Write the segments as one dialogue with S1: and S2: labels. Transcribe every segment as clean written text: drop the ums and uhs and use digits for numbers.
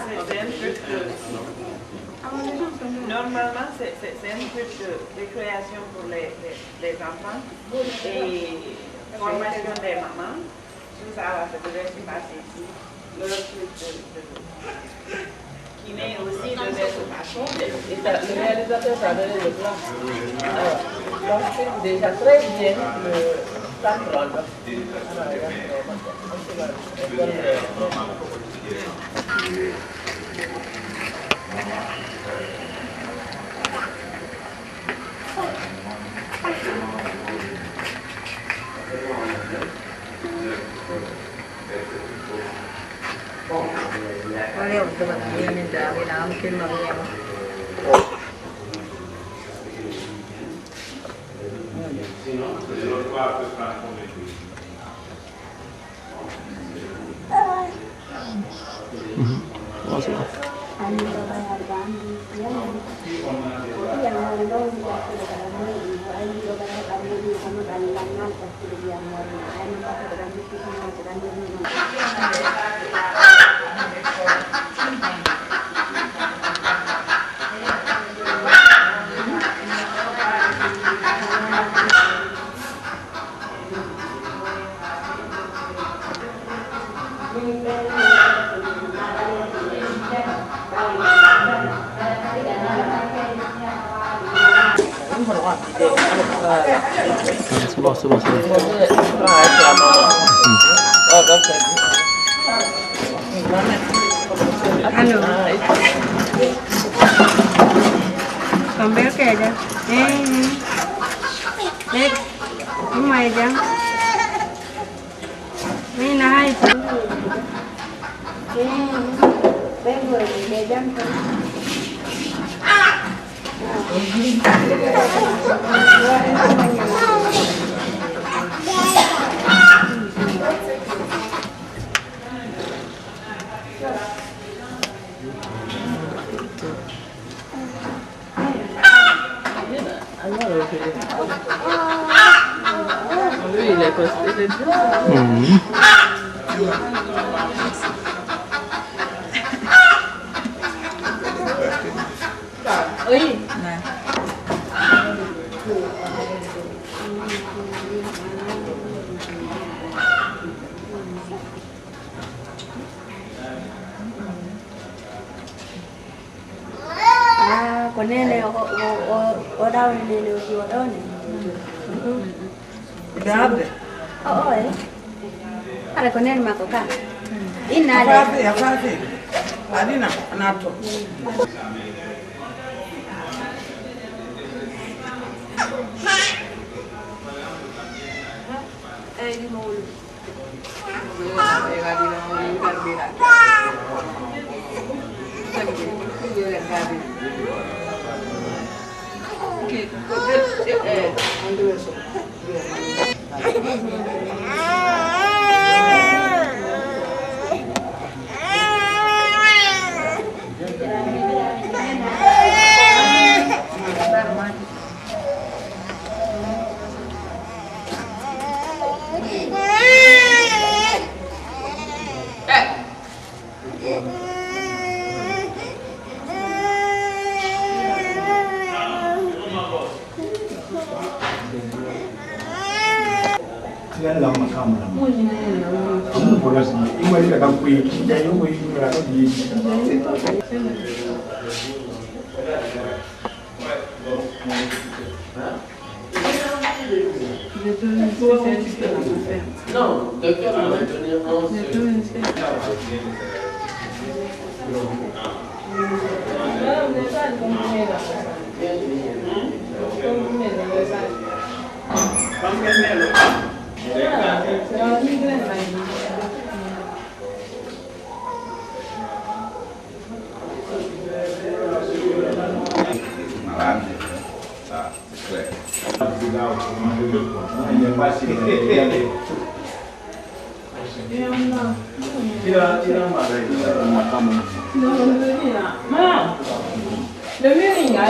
S1: c'est un truc normalement, c'est un truc de création pour les enfants et formation des mamans. Tout ça, ça devait se passer ici. Le truc qui met aussi de l'éducation.
S2: Le réalisateur a donné le plan. Alors, donc, déjà très bien le plan de rôle.
S3: Oleh untuk ini dari dalam film yang
S4: Sudah.
S3: Halo. Sambil ke aja. Dek. Ini aja. Ini nah itu. Pengen bejam kan.
S2: Lui, il est costé.
S3: Oui. Có nên là ở đâu này đều chùa đó này.
S2: Grave.
S3: Ấy. Ada có nên mà có cả. Ina
S2: Grave, grave. Adina, nato.
S3: di mulut.
S4: Lama kamu kamu boleh sih, ini ada kampui, jadi kampui berada di.
S2: Non, docteur va venir
S1: Le mur, il y a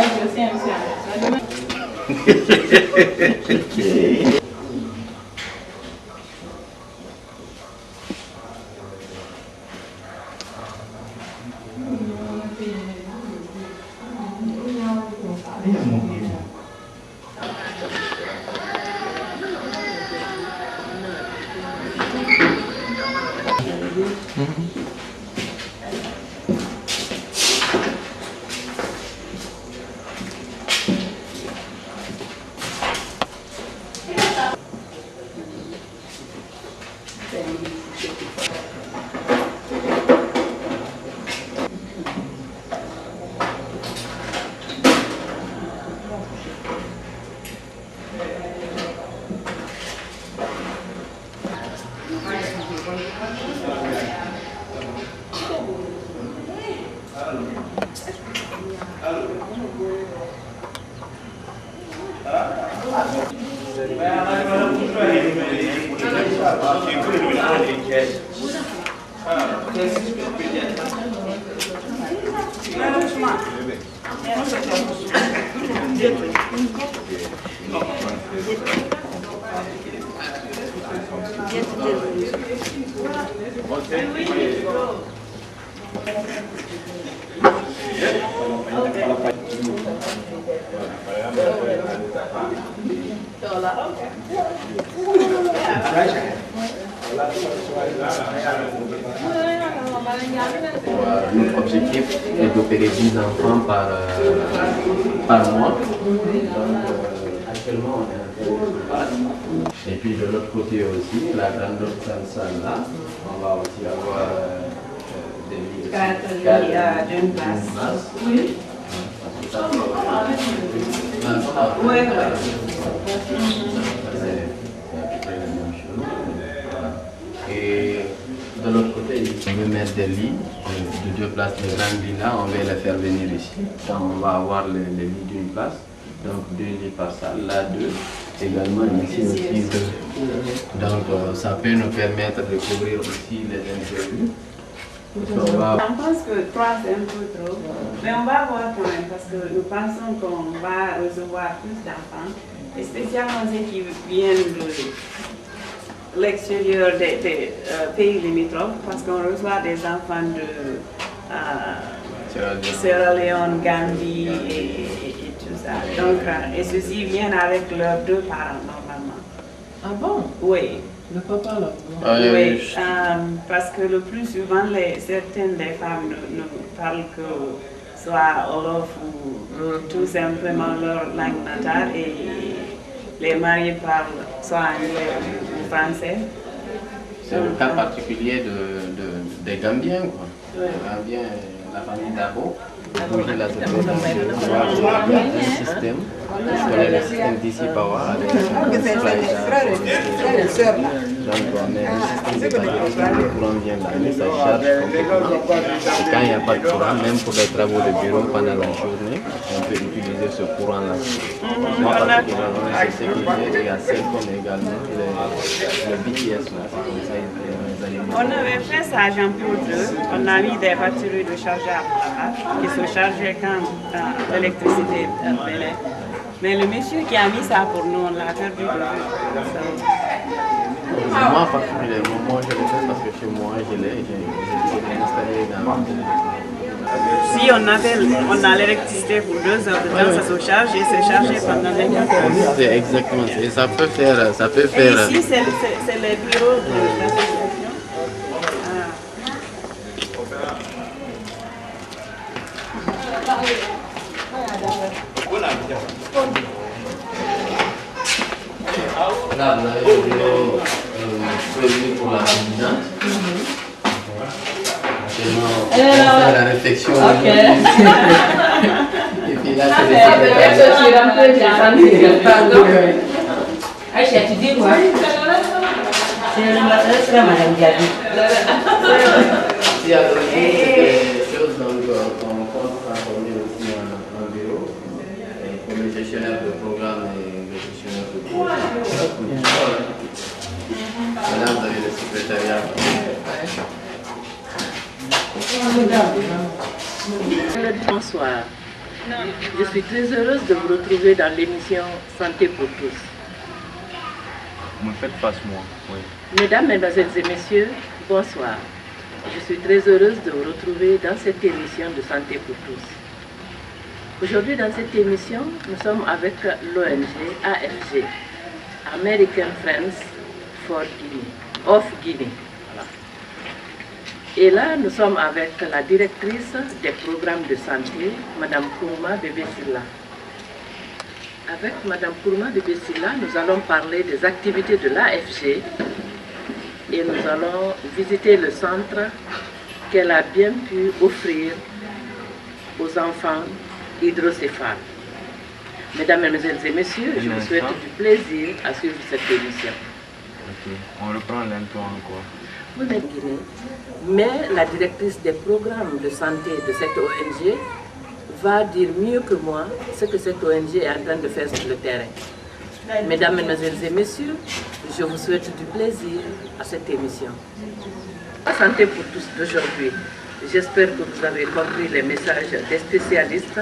S5: Notre objectif est d'opérer 10 enfants par mois. Donc, actuellement, on est en train de. Et puis de l'autre côté aussi, la grande salle là, on va aussi avoir des lits.
S1: 4 lits d'une place. Oui. Oui,
S5: et de l'autre côté, on veut mettre des lits de 2 places, les grands lits là, on va les faire venir ici. Donc on va avoir les lits d'une place, donc 2 lits par salle, là 2, également ici aussi 2. Donc ça peut nous permettre de couvrir aussi les interviews.
S1: On pense que 3 c'est un peu trop, mais on va voir quand même parce que nous pensons qu'on va recevoir plus d'enfants, et spécialement ceux qui viennent de l'extérieur des pays limitrophes, parce qu'on reçoit des enfants de Sierra Leone, Gambie et tout ça. Donc, et ceux-ci viennent avec leurs 2 parents normalement.
S2: Ah bon?
S1: Oui.
S2: Le papa là?
S1: Oui, parce que le plus souvent, certaines des femmes ne parlent que soit Wolof ou tout simplement leur langue natale, et les mariés parlent soit anglais ou français.
S5: C'est le cas particulier des Gambiens, quoi.
S1: Oui.
S5: Les Gambiens, la famille Dabo, il a un système, je connais le système d'ici Bawa, donc on a un système de le courant vient d'année, ça charge complètement. Et quand il n'y a pas de courant, même pour les travaux de bureau pendant la journée, on peut utiliser ce courant-là. Moi particulièrement, c'est sécurisé, il y a Celcom également, le BTS là, c'est comme ça,
S1: On avait fait ça à Jean-Paul II, on a mis des batteries de chargeurs qui se chargeaient quand l'électricité venait. Mais le monsieur qui a mis ça pour nous, on l'a perdu de vue.
S5: Moi particulièrement, moi je l'ai fait parce que chez moi je l'ai installé dans.
S1: Si on a l'électricité pour 2 heures de temps, ça se charge et c'est chargé pendant 24 heures.
S5: C'est exactement ça. Et ça peut faire.
S1: Et ici, c'est les bureaux de l'association.
S5: Là, vous avez le bureau prévu pour la présidente. On fait la réflexion.
S2: Ok.
S5: Et puis là, c'est les
S6: Pardon. Aïcha, tu dis quoi? C'est Madame Diaby.
S5: s'il y a des choses qu'on compte transformer aussi en bureau, pour les gestionnaires de programme et les gestionnaires de projet. Madame, vous avez le secrétariat.
S2: Bonsoir. Je suis très heureuse de vous retrouver dans l'émission Santé pour tous.
S5: Vous me faites face moi, oui.
S2: Mesdames, Mesdemoiselles et Messieurs, bonsoir. Je suis très heureuse de vous retrouver dans cette émission de Santé pour tous. Aujourd'hui, dans cette émission, nous sommes avec l'ONG AFG, American Friends of Guinea. Voilà. Et là, nous sommes avec la directrice des programmes de santé, Mme Kourma Bébé-Silla. Avec Mme Kourma Bébé-Silla, nous allons parler des activités de l'AFG et nous allons visiter le centre qu'elle a bien pu offrir aux enfants hydrocéphales. Mesdames, Mesdemoiselles et Messieurs, je vous souhaite du plaisir à suivre cette émission.
S5: Ok, on reprend l'intro encore.
S2: Vous êtes Guinée, mais la directrice des programmes de santé de cette ONG va dire mieux que moi ce que cette ONG est en train de faire sur le terrain. Mesdames, Mesdemoiselles et Messieurs, je vous souhaite du plaisir à cette émission. La santé pour tous d'aujourd'hui. J'espère que vous avez compris les messages des spécialistes.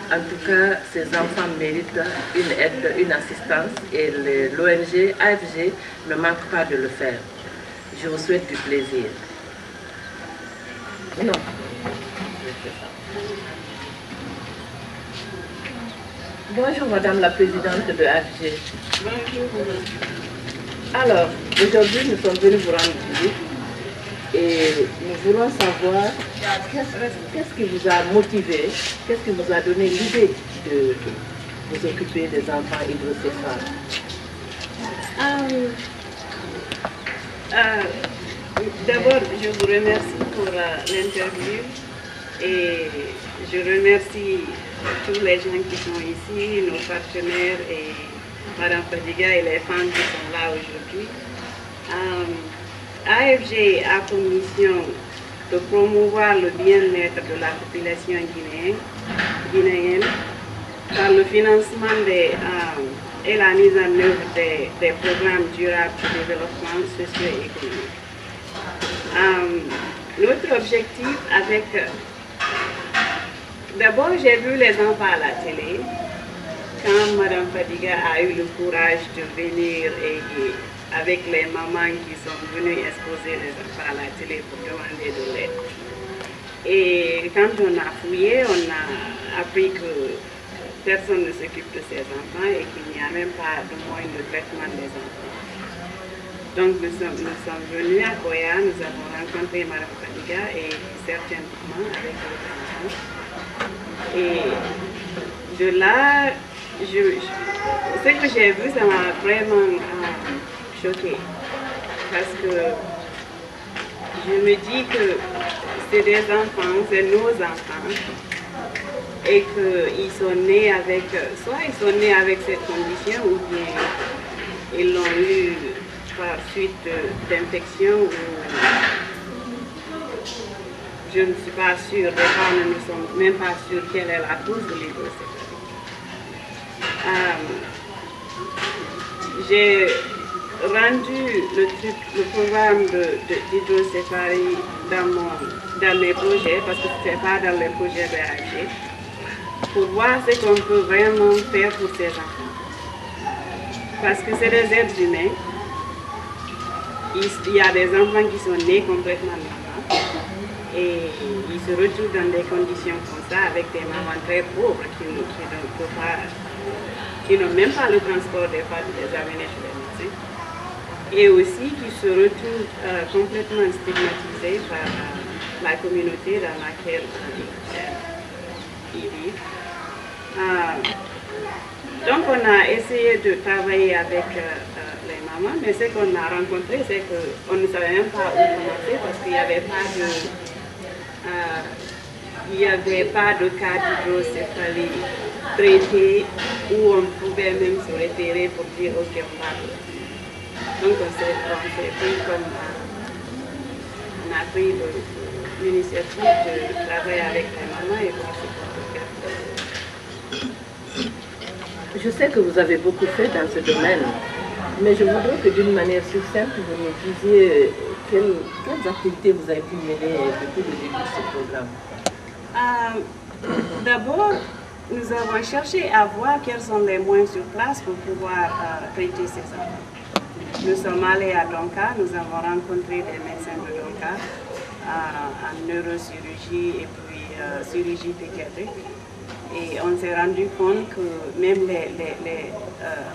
S2: En tout cas, ces enfants méritent une aide, une assistance et l'ONG AFG ne manque pas de le faire. Je vous souhaite du plaisir. Non. Bonjour Madame la Présidente de AFG.
S1: Bonjour.
S2: Alors, aujourd'hui nous sommes venus vous rendre visite et nous voulons savoir qu'est-ce qui vous a motivé, qu'est-ce qui vous a donné l'idée de vous occuper des enfants hydrocéphales.
S1: D'abord, je vous remercie pour l'interview et je remercie tous les gens qui sont ici, nos partenaires et Mme Fadiga et les femmes qui sont là aujourd'hui. AFG a pour mission de promouvoir le bien-être de la population guinéenne par le financement et la mise en œuvre des programmes durables de développement socio-économique. Notre objectif avec... D'abord, j'ai vu les enfants à la télé, quand Mme Fadiga a eu le courage de venir et avec les mamans qui sont venues exposer les enfants à la télé pour demander de l'aide. Et quand on a fouillé, on a appris que personne ne s'occupe de ces enfants et qu'il n'y a même pas de moyen de traitement des enfants. Donc nous sommes venus à Koya, nous avons rencontré Mme Fadiga et certaines mamans avec les enfants. Et de là, ce que j'ai vu, ça m'a vraiment choquée. Parce que je me dis que c'est des enfants, c'est nos enfants. Et qu'ils sont nés avec, soit ils sont nés avec cette condition ou bien ils l'ont eu par suite d'infection ou je ne suis pas sûre, les parents ne sont même pas sûrs quelle est la cause de l'hydrocéphalie. J'ai rendu le programme d'hydrocéphalie dans mes projets, parce que ce n'était pas dans les projets de AFG, pour voir ce qu'on peut vraiment faire pour ces enfants. Parce que c'est des êtres humains. Il y a des enfants qui sont nés complètement normaux et ils se retrouvent dans des conditions comme ça avec des mamans très pauvres qui n'ont même pas le transport des fois de les amener chez les médecins. Et aussi qui se retrouvent complètement stigmatisés par la communauté dans laquelle ils vivent. Donc on a essayé de travailler avec les mamans, mais ce qu'on a rencontré, c'est qu'on ne savait même pas où commencer parce qu'il n'y avait pas de cas d'hydrocéphalie traité où on pouvait même se référer pour dire ok, on va. Donc on s'est pris comme on a pris l'initiative de travailler avec les mamans et voir ce qu'on peut faire.
S2: Je sais que vous avez beaucoup fait dans ce domaine. Mais je voudrais que d'une manière succincte, vous me disiez quelles activités vous avez pu mener depuis le début de ce programme.
S7: D'abord, nous avons cherché à voir quels sont les moyens sur place pour pouvoir traiter ces enfants. Nous sommes allés à Donka, nous avons rencontré des médecins de Donka en neurochirurgie et puis chirurgie pédiatrique. Et on s'est rendu compte que même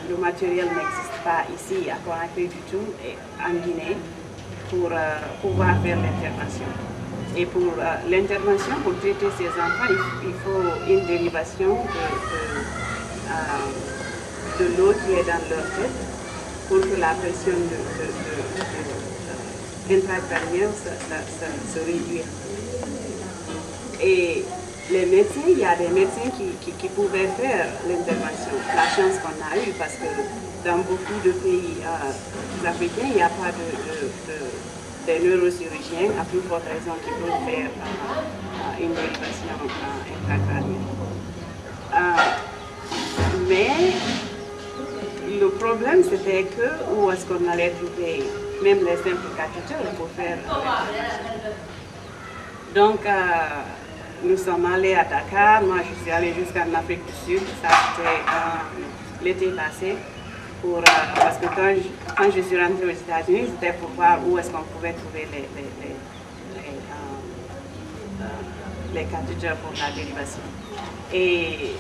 S7: le matériel n'existe pas ici à Conakry du tout, et en Guinée, pour pouvoir faire l'intervention. Et pour l'intervention, pour traiter ces enfants, il faut une dérivation de l'eau qui est dans leur tête pour que la pression intracrânienne se réduise. Et les médecins, il y a des médecins qui pouvaient faire l'intervention. La chance qu'on a eue, parce que dans beaucoup de pays africains, il n'y a pas de neurochirurgiens, à plus forte raison qui peuvent faire une dérivation intracrânienne. Mais le problème, c'était que où est-ce qu'on allait trouver même les simples cathéters pour faire l'intervention. Donc, nous sommes allés à Dakar, moi je suis allée jusqu'en Afrique du Sud, ça c'était l'été passé, parce que quand je suis rentrée aux États-Unis, c'était pour voir où est-ce qu'on pouvait trouver les cathéters pour la dérivation. Et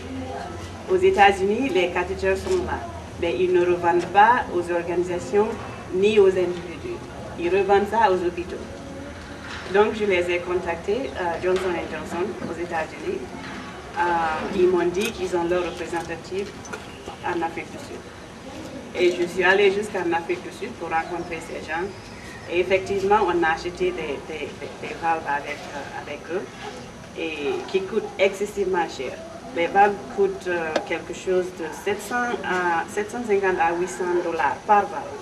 S7: aux États-Unis, les cathéters sont là, mais ils ne revendent pas aux organisations ni aux individus, ils revendent ça aux hôpitaux. Donc je les ai contactés, Johnson & Johnson, aux États-Unis. Ils m'ont dit qu'ils ont leur représentatif en Afrique du Sud. Et je suis allée jusqu'en Afrique du Sud pour rencontrer ces gens. Et effectivement, on a acheté des valves avec eux, et qui coûtent excessivement cher. Les valves coûtent quelque chose de 750 à 800 $ par valve.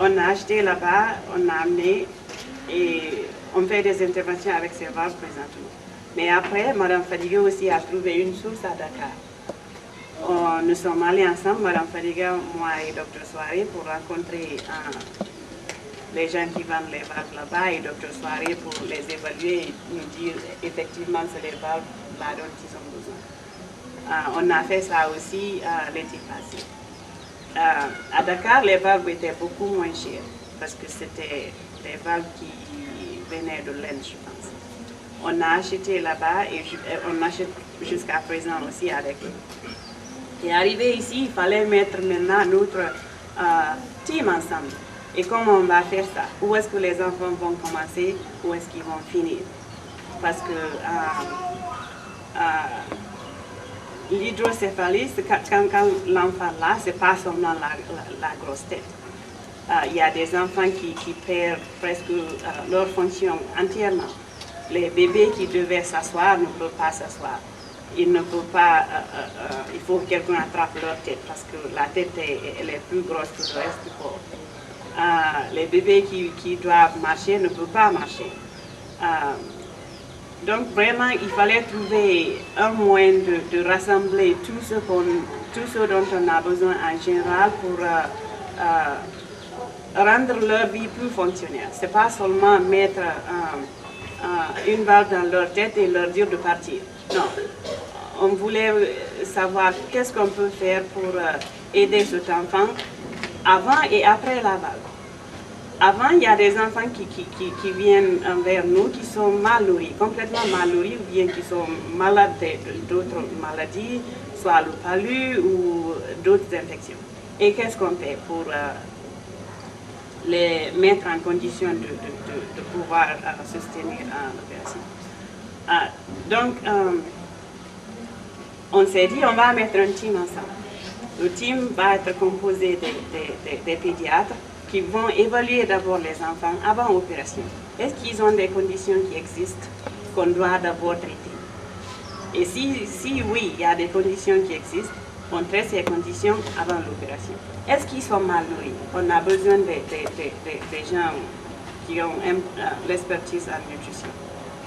S7: On a acheté là-bas, on a amené et on fait des interventions avec ces valves présentement. Mais après, Mme Fadiga aussi a trouvé une source à Dakar. Nous sommes allés ensemble, Mme Fadiga, moi et Dr Soirée, pour rencontrer les gens qui vendent les valves là-bas, et Dr Soirée pour les évaluer et nous dire effectivement c'est les valves là dont ils ont besoin. On a fait ça aussi l'été passé. À Dakar, les valves étaient beaucoup moins chères parce que c'était des valves qui venaient de l'Inde, je pense. On a acheté là-bas et on achète jusqu'à présent aussi avec eux. Et arrivé ici, il fallait mettre maintenant notre team ensemble. Et comment on va faire ça? Où est-ce que les enfants vont commencer? Où est-ce qu'ils vont finir? Parce que l'hydrocéphalie, quand l'enfant là, c'est pas seulement la grosse tête. Il y a des enfants qui perdent presque leur fonction entièrement. Les bébés qui devaient s'asseoir ne peuvent pas s'asseoir. Ils ne peuvent pas, il faut que quelqu'un attrape leur tête parce que la tête elle est plus grosse que le reste du corps. Les bébés qui doivent marcher ne peuvent pas marcher. Donc vraiment, il fallait trouver un moyen de rassembler tout ce dont on a besoin en général pour rendre leur vie plus fonctionnelle. Ce n'est pas seulement mettre une valve dans leur tête et leur dire de partir. Non, on voulait savoir qu'est-ce qu'on peut faire pour aider cet enfant avant et après la valve. Avant, il y a des enfants qui viennent vers nous qui sont mal nourris, complètement mal nourris, ou bien qui sont malades d'autres maladies, soit le palu ou d'autres infections. Et qu'est-ce qu'on fait pour les mettre en condition de pouvoir soutenir l'opération? Donc, on s'est dit, on va mettre un team ensemble. Le team va être composé des pédiatres qui vont évaluer d'abord les enfants avant l'opération. Est-ce qu'ils ont des conditions qui existent qu'on doit d'abord traiter? Et si oui, il y a des conditions qui existent, on traite ces conditions avant l'opération. Est-ce qu'ils sont mal nourris? On a besoin des gens qui ont l'expertise en nutrition.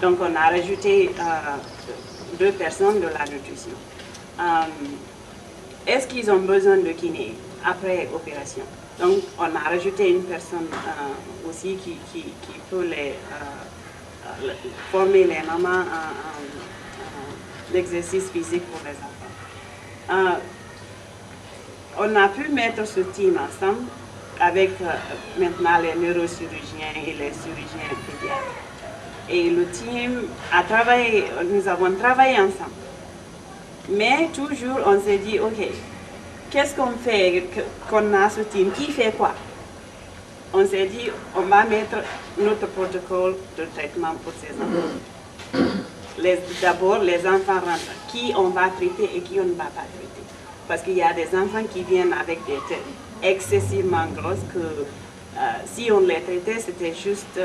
S7: Donc on a rajouté 2 personnes de la nutrition. est-ce qu'ils ont besoin de kiné après opération? Donc, on a rajouté une personne aussi qui peut former les mamans en l'exercice physique pour les enfants. On a pu mettre ce team ensemble avec maintenant les neurochirurgiens et les chirurgiens pédiatres. Et le team a travaillé, nous avons travaillé ensemble. Mais toujours on s'est dit, ok, qu'est-ce qu'on fait qu'on a ce team? Qui fait quoi? On s'est dit, on va mettre notre protocole de traitement pour ces enfants. D'abord, les enfants rentrent. Qui on va traiter et qui on ne va pas traiter. Parce qu'il y a des enfants qui viennent avec des têtes excessivement grosses que si on les traitait, c'était juste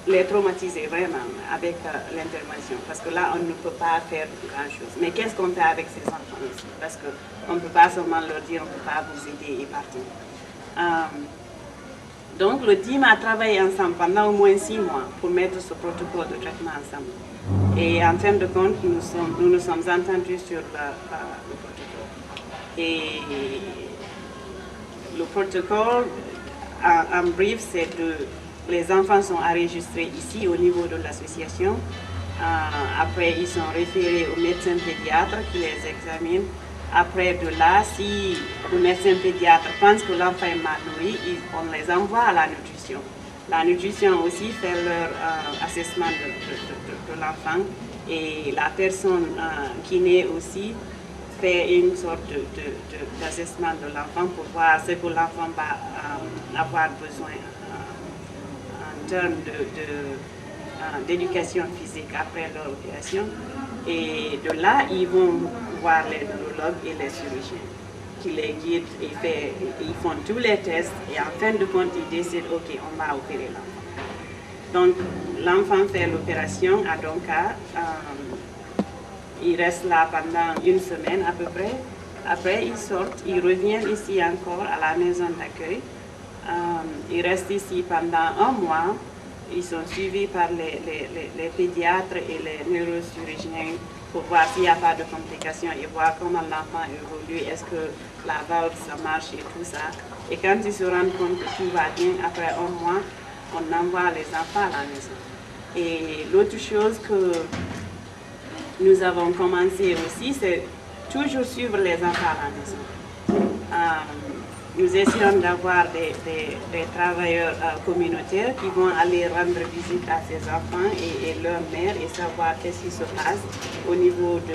S7: les traumatiser vraiment avec l'intervention. Parce que là, on ne peut pas faire grand-chose. Mais qu'est-ce qu'on fait avec ces enfants aussi? Parce qu'on ne peut pas seulement leur dire, on ne peut pas vous aider et partir. Donc, le team a travaillé ensemble pendant au moins 6 mois pour mettre ce protocole de traitement ensemble. Et en fin de compte, nous nous sommes entendus sur le protocole. Et le protocole, en brief, c'est que les enfants sont enregistrés ici au niveau de l'association. Après, ils sont référés au médecin pédiatre qui les examine. Après de là, si le médecin pédiatre pense que l'enfant est mal nourri, on les envoie à la nutrition. La nutrition aussi fait leur assessment de l'enfant et la personne qui naît aussi fait une sorte d'assessment de l'enfant pour voir ce que l'enfant va avoir besoin en termes d'éducation physique après leur opération. Et de là, ils vont voir les neurologues et les chirurgiens qui les guident et ils font tous les tests et en fin de compte, ils décident, ok, on va opérer l'enfant. Donc, l'enfant fait l'opération à Donka. Il reste là pendant 1 semaine à peu près. Après, ils sortent, ils reviennent ici encore à la maison d'accueil. Ils restent ici pendant 1 mois. Ils sont suivis par les pédiatres et les neurochirurgiens pour voir s'il n'y a pas de complications et voir comment l'enfant évolue, est-ce que la valve ça marche et tout ça. Et quand ils se rendent compte que tout va bien, après 1 mois, on envoie les enfants à la maison. Et l'autre chose que nous avons commencé aussi, c'est toujours suivre les enfants à la maison. Nous essayons d'avoir des travailleurs communautaires qui vont aller rendre visite à ces enfants et leur mère et savoir qu'est-ce qui se passe au niveau de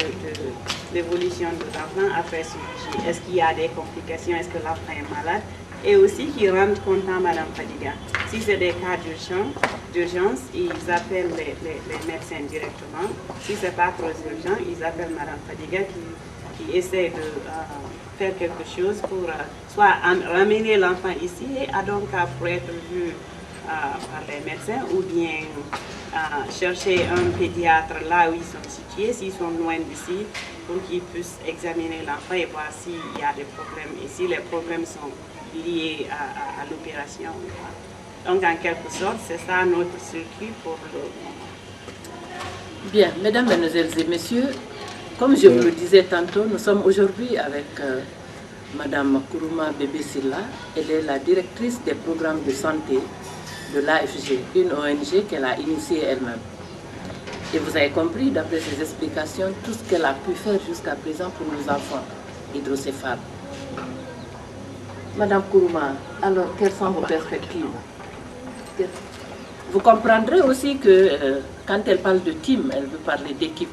S7: l'évolution de l'enfant après chirurgie. Est-ce qu'il y a des complications? Est-ce que l'enfant est malade? Et aussi qui rendent comptant Madame Fadiga. Si c'est des cas d'urgence, ils appellent les médecins directement. Si ce n'est pas trop urgent, ils appellent Madame Fadiga qui essaie de faire quelque chose pour soit ramener l'enfant ici à Donka pour être vu par les médecins ou bien chercher un pédiatre là où ils sont situés, s'ils sont loin d'ici, pour qu'ils puissent examiner l'enfant et voir s'il y a des problèmes et si les problèmes sont liés à l'opération. Donc en quelque sorte, c'est ça notre circuit pour le moment.
S2: Bien, mesdames, mesdemoiselles et messieurs, comme je vous le disais tantôt, nous sommes aujourd'hui avec Madame Kourouma Bébé-Silla. Elle est la directrice des programmes de santé de l'AFG, une ONG qu'elle a initiée elle-même. Et vous avez compris, d'après ses explications, tout ce qu'elle a pu faire jusqu'à présent pour nos enfants hydrocéphales. Madame Kourouma, alors quelles sont vos perspectives? Vous comprendrez aussi que quand elle parle de team, elle veut parler d'équipe.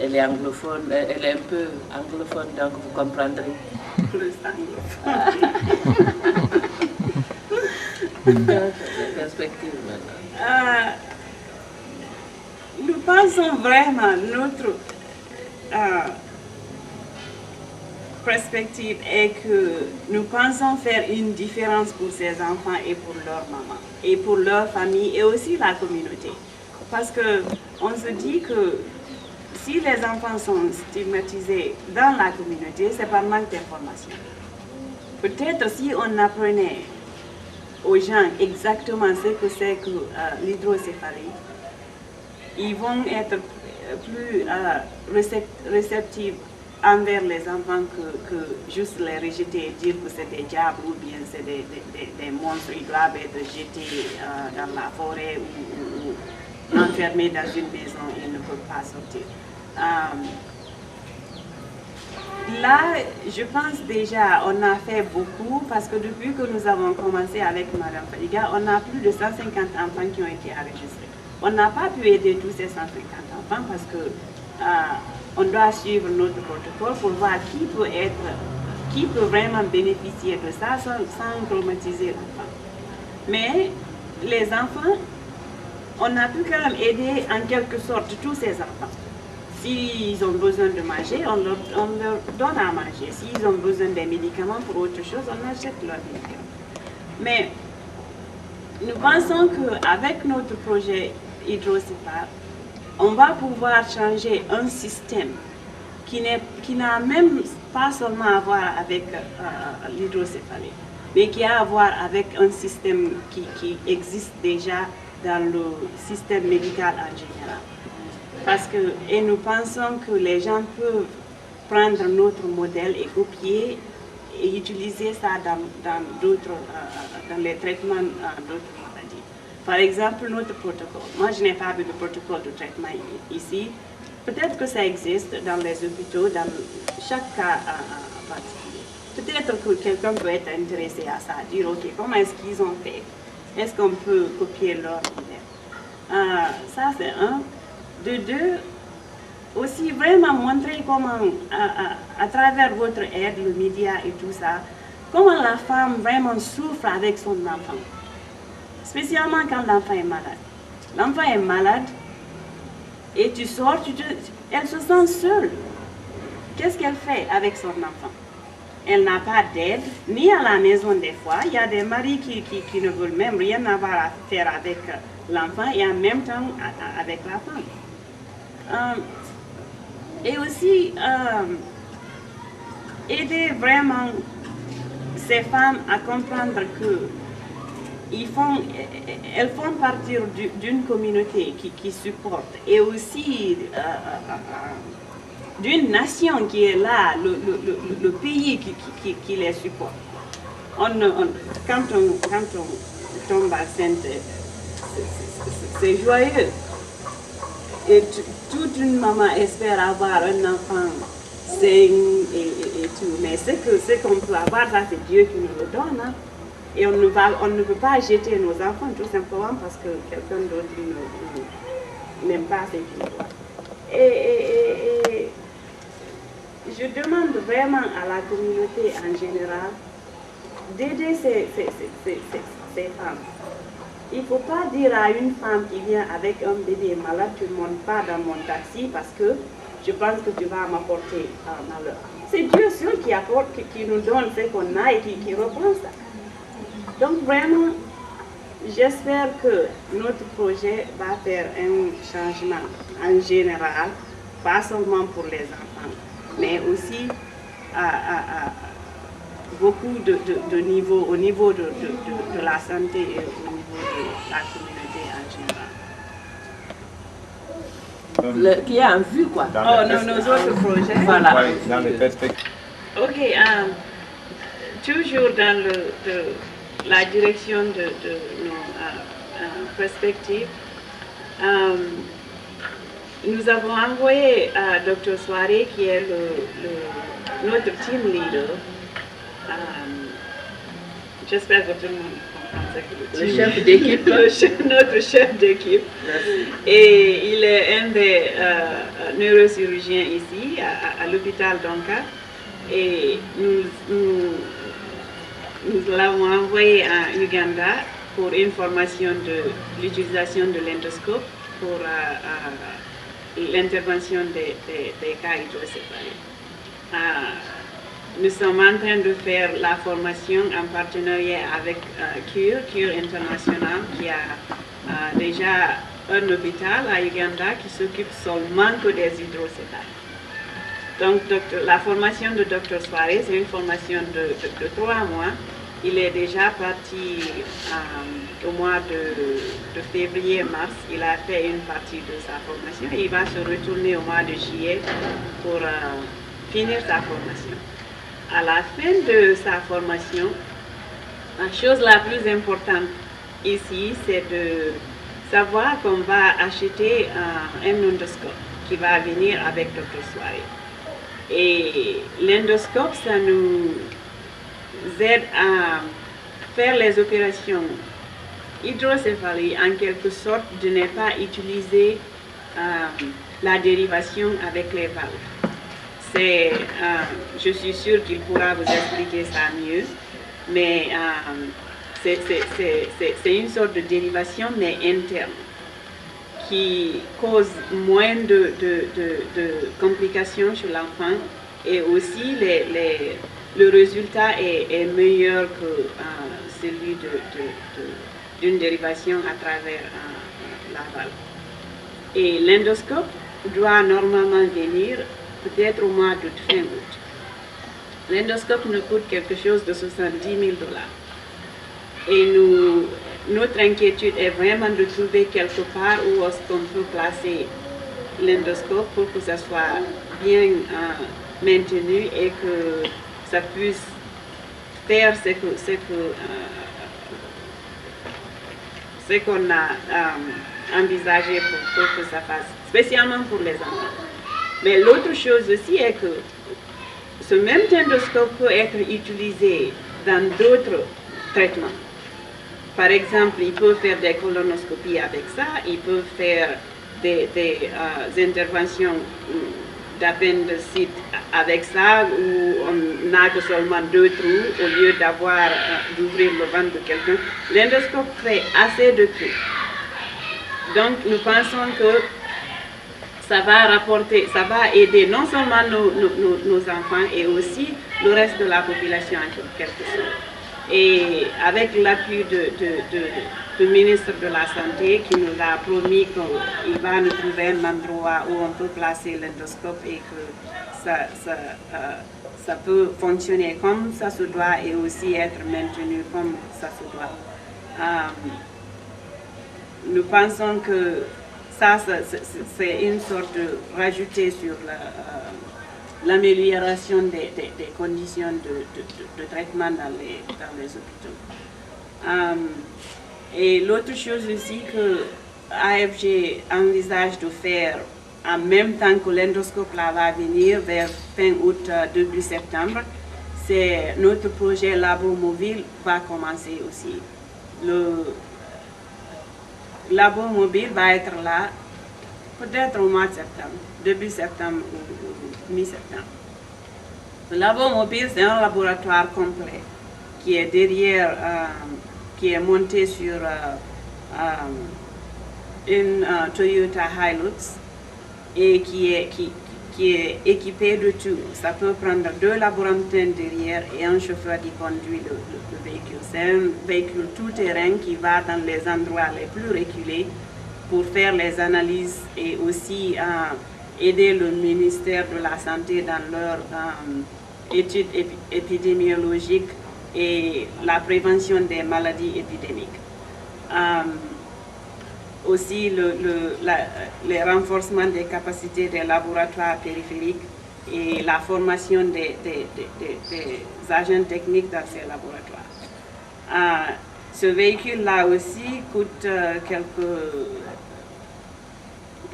S2: Elle est anglophone, elle est un peu anglophone, donc vous comprendrez.
S7: Plus anglophone.
S2: Perspective maintenant.
S7: Nous pensons vraiment notre perspective est que nous pensons faire une différence pour ces enfants et pour leur maman, et pour leur famille et aussi la communauté. Parce qu'on se dit que si les enfants sont stigmatisés dans la communauté, c'est par manque d'information. Peut-être si on apprenait aux gens exactement ce que c'est que l'hydrocéphalie, ils vont être plus réceptifs envers les enfants que juste les rejeter et dire que c'est des diables ou bien c'est des monstres, ils doivent être jetés dans la forêt ou enfermés dans une maison et ils ne peuvent pas sortir. Là, je pense déjà on a fait beaucoup parce que depuis que nous avons commencé avec Madame Fadiga, on a plus de 150 enfants qui ont été enregistrés. On n'a pas pu aider tous ces 150 enfants parce que on doit suivre notre protocole pour voir qui peut vraiment bénéficier de ça sans traumatiser l'enfant. Mais les enfants, on a pu quand même aider en quelque sorte tous ces enfants. S'ils ont besoin de manger, on leur donne à manger. S'ils ont besoin des médicaments pour autre chose, on achète leurs médicaments. Mais nous pensons qu'avec notre projet Hydrocéphale, on va pouvoir changer un système qui n'a même pas seulement à voir avec l'hydrocéphalie, mais qui a à voir avec un système qui existe déjà dans le système médical en général. Et nous pensons que les gens peuvent prendre notre modèle et copier et utiliser ça dans les traitements d'autres maladies. Par exemple, notre protocole. Moi, je n'ai pas vu de protocole de traitement ici. Peut-être que ça existe dans les hôpitaux, dans chaque cas particulier. Peut-être que quelqu'un peut être intéressé à ça, dire, OK, comment est-ce qu'ils ont fait? Est-ce qu'on peut copier leur modèle? Ça, c'est un. De deux, aussi vraiment montrer comment, à travers votre aide, le média et tout ça, comment la femme vraiment souffre avec son enfant. Spécialement quand l'enfant est malade. L'enfant est malade et tu sors, elle se sent seule. Qu'est-ce qu'elle fait avec son enfant? Elle n'a pas d'aide, ni à la maison des fois. Il y a des maris qui ne veulent même rien avoir à faire avec l'enfant et en même temps avec la femme. Et aussi aider vraiment ces femmes à comprendre elles font partie d'une communauté qui supporte et aussi d'une nation qui est là, le pays qui les supporte. Quand on tombe enceinte, c'est joyeux. Et toute une maman espère avoir un enfant sain et tout. Mais ce qu'on peut avoir, ça c'est Dieu qui nous le donne. Hein. Et on ne peut pas jeter nos enfants tout simplement parce que quelqu'un d'autre n'aime pas ce qu'il voit. Et je demande vraiment à la communauté en général d'aider ces femmes. Il ne faut pas dire à une femme qui vient avec un bébé malade, tu ne montes pas dans mon taxi parce que je pense que tu vas m'apporter malheur. C'est Dieu seul qui nous donne ce qu'on a et qui reprend ça. Donc vraiment, j'espère que notre projet va faire un changement en général, pas seulement pour les enfants, mais aussi beaucoup au niveau de la santé et au niveau de la communauté en général.
S2: Qui est en vue, quoi.
S7: Nos autres projets.
S2: Voilà.
S5: Dans les perspectives.
S7: Ok, toujours dans la direction de nos perspectives, nous avons envoyé Dr. Soiré, qui est notre team leader. J'espère que tout le monde comprend ce que
S2: Le chef d'équipe.
S7: Notre chef d'équipe. Et il est un des neurochirurgiens ici, à l'hôpital Donka. Et nous l'avons envoyé à Uganda pour une formation de l'utilisation de l'endoscope pour l'intervention des cas hydrocéphaliques. Nous sommes en train de faire la formation en partenariat avec Cure International, qui a déjà un hôpital à Uganda qui s'occupe seulement que des hydrocéphales. Donc la formation de Dr. Soiré, c'est une formation de 3 mois. Il est déjà parti au mois de février-mars. Il a fait une partie de sa formation et il va se retourner au mois de juillet pour finir sa formation. À la fin de sa formation, la chose la plus importante ici, c'est de savoir qu'on va acheter un endoscope qui va venir avec Dr. Souare. Et l'endoscope, ça nous aide à faire les opérations hydrocéphaliques, en quelque sorte, de ne pas utiliser la dérivation avec les valves. Je suis sûre qu'il pourra vous expliquer ça mieux, mais c'est une sorte de dérivation, mais interne, qui cause moins de complications chez l'enfant, et aussi le résultat est meilleur que celui d'une dérivation à travers la valve. Et l'endoscope doit normalement venir peut-être au mois d'août, fin août. L'endoscope nous coûte quelque chose de 70 000 $. Et notre inquiétude est vraiment de trouver quelque part où est-ce qu'on peut placer l'endoscope pour que ça soit bien maintenu et que ça puisse faire ce qu'on a envisagé pour que ça fasse, spécialement pour les enfants. Mais l'autre chose aussi est que ce même endoscope peut être utilisé dans d'autres traitements. Par exemple, ils peuvent faire des colonoscopies avec ça, ils peuvent faire des interventions d'appendicite avec ça, où on n'a que seulement 2 trous au lieu d'ouvrir le ventre de quelqu'un. L'endoscope fait assez de trous. Donc, nous pensons que ça va aider non seulement nos enfants, et aussi le reste de la population en quelque sorte. Et avec l'appui du ministre de la Santé qui nous a promis qu'il va nous trouver un endroit où on peut placer l'endoscope et que ça peut fonctionner comme ça se doit et aussi être maintenu comme ça se doit. Nous pensons que ça, c'est une sorte de rajouter sur l'amélioration des conditions de traitement dans les hôpitaux. Et l'autre chose aussi que AFG envisage de faire en même temps que l'endoscope là va venir vers fin août, début septembre, c'est notre projet Labo Mobile va commencer aussi. Le Labo Mobile va être là peut-être au mois de septembre, début septembre ou mi-septembre. Le Labo Mobile, c'est un laboratoire complet qui est derrière, qui est monté sur une Toyota Hilux et qui est équipé de tout. Ça peut prendre 2 laboratoires derrière et un chauffeur qui conduit le véhicule. C'est un véhicule tout-terrain qui va dans les endroits les plus reculés pour faire les analyses et aussi aider le ministère de la Santé dans leurs études épidémiologiques et la prévention des maladies épidémiques. Aussi le renforcement des capacités des laboratoires périphériques et la formation des agents techniques dans ces laboratoires. Ce véhicule-là aussi coûte quelque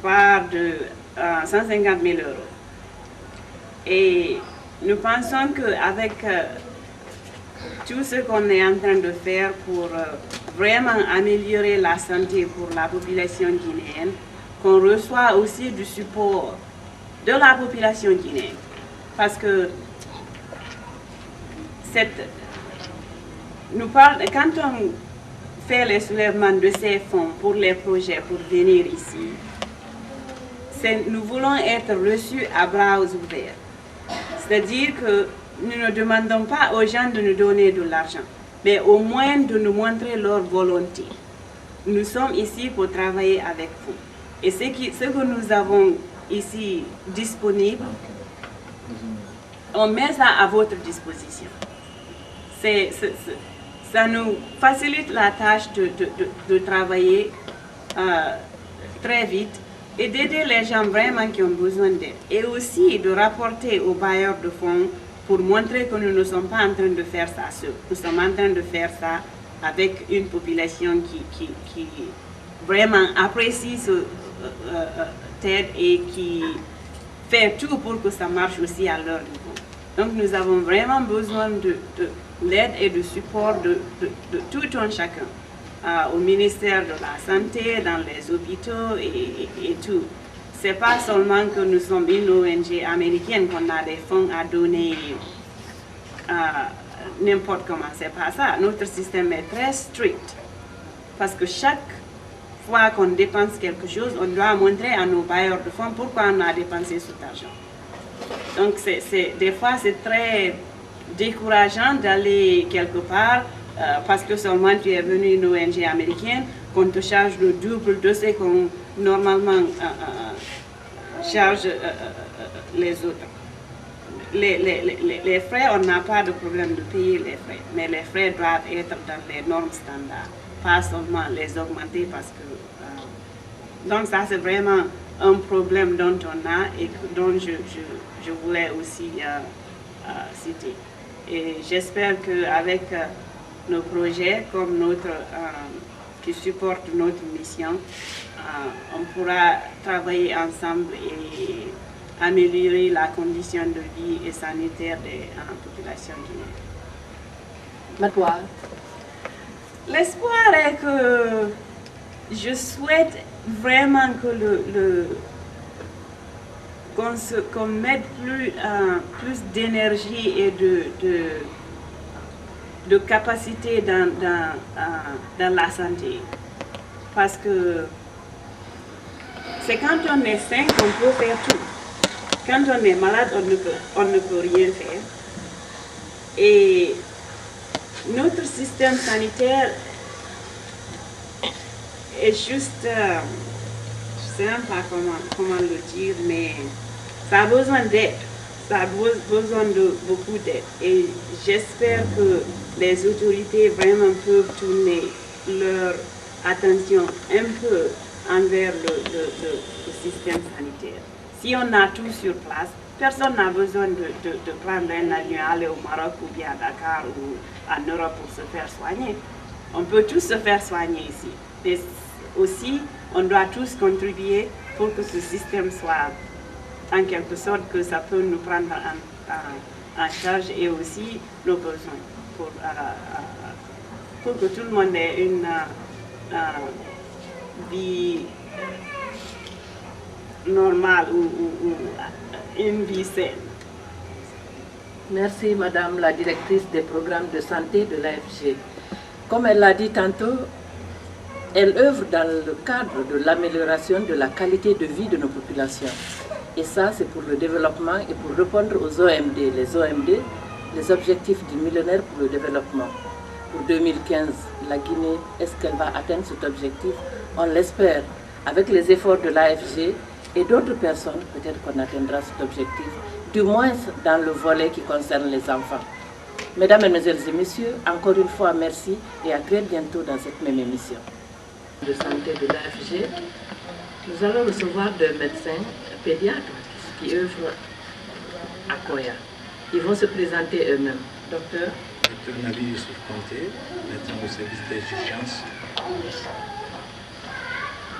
S7: part de 150 000 €. Et nous pensons qu'avec tout ce qu'on est en train de faire pour vraiment améliorer la santé pour la population guinéenne, qu'on reçoit aussi du support de la population guinéenne. Parce que quand on fait les soulèvements de ces fonds pour les projets pour venir ici, nous voulons être reçus à bras ouverts. C'est-à-dire que nous ne demandons pas aux gens de nous donner de l'argent, mais au moins de nous montrer leur volonté. Nous sommes ici pour travailler avec vous. Et ce que nous avons ici disponible, on met ça à votre disposition. Ça nous facilite la tâche de travailler très vite et d'aider les gens vraiment qui ont besoin d'aide. Et aussi de rapporter aux bailleurs de fonds pour montrer que nous ne sommes pas en train de faire ça seuls. Nous sommes en train de faire ça avec une population qui vraiment apprécie cette aide et qui fait tout pour que ça marche aussi à leur niveau. Donc nous avons vraiment besoin de l'aide et du support de tout un chacun. Au ministère de la Santé, dans les hôpitaux et tout. Ce n'est pas seulement que nous sommes une ONG américaine qu'on a des fonds à donner n'importe comment, c'est pas ça. Notre système est très strict parce que chaque fois qu'on dépense quelque chose, on doit montrer à nos bailleurs de fonds pourquoi on a dépensé cet argent. Donc des fois c'est très décourageant d'aller quelque part parce que seulement tu es venu une ONG américaine, qu'on te charge le double de ce qu'on normalement charge les autres. Les frais, on n'a pas de problème de payer les frais, mais les frais doivent être dans les normes standards, pas seulement les augmenter parce que... donc ça c'est vraiment un problème dont on a et dont je voulais aussi citer. Et j'espère qu'avec nos projets comme notre, qui supportent notre mission, on pourra travailler ensemble et améliorer la condition de vie et sanitaire des populations guinéennes. L'espoir est que je souhaite vraiment que qu'on mette plus d'énergie et de capacité dans la santé. Parce que c'est quand on est sain qu'on peut faire tout. Quand on est malade, on ne peut rien faire. Et notre système sanitaire est juste, je ne sais même pas comment le dire, mais ça a besoin d'aide. Ça a besoin de beaucoup d'aide. Et j'espère que les autorités vraiment peuvent tourner leur attention un peu envers le système sanitaire. Si on a tout sur place, personne n'a besoin de prendre un avion, aller au Maroc ou bien à Dakar ou en Europe pour se faire soigner. On peut tous se faire soigner ici. Mais aussi, on doit tous contribuer pour que ce système soit en quelque sorte que ça peut nous prendre en charge et aussi nos besoins pour que tout le monde ait une vie normale ou une vie saine.
S2: Merci Madame la directrice des programmes de santé de l'AFG. Comme elle l'a dit tantôt, elle œuvre dans le cadre de l'amélioration de la qualité de vie de nos populations. Et ça, c'est pour le développement et pour répondre aux OMD. Les OMD, les objectifs du millénaire pour le développement. Pour 2015, la Guinée, est-ce qu'elle va atteindre cet objectif? On l'espère. Avec les efforts de l'AFG et d'autres personnes, peut-être qu'on atteindra cet objectif, du moins dans le volet qui concerne les enfants. Mesdames, Mesdemoiselles et Messieurs, encore une fois, merci et à très bientôt dans cette même émission. De santé de l'AFG, nous allons recevoir deux médecins pédiatres qui œuvrent à Koya. Ils vont se présenter eux-mêmes. Docteur
S4: Nabi Youssouf Conté, médecin au service des urgences.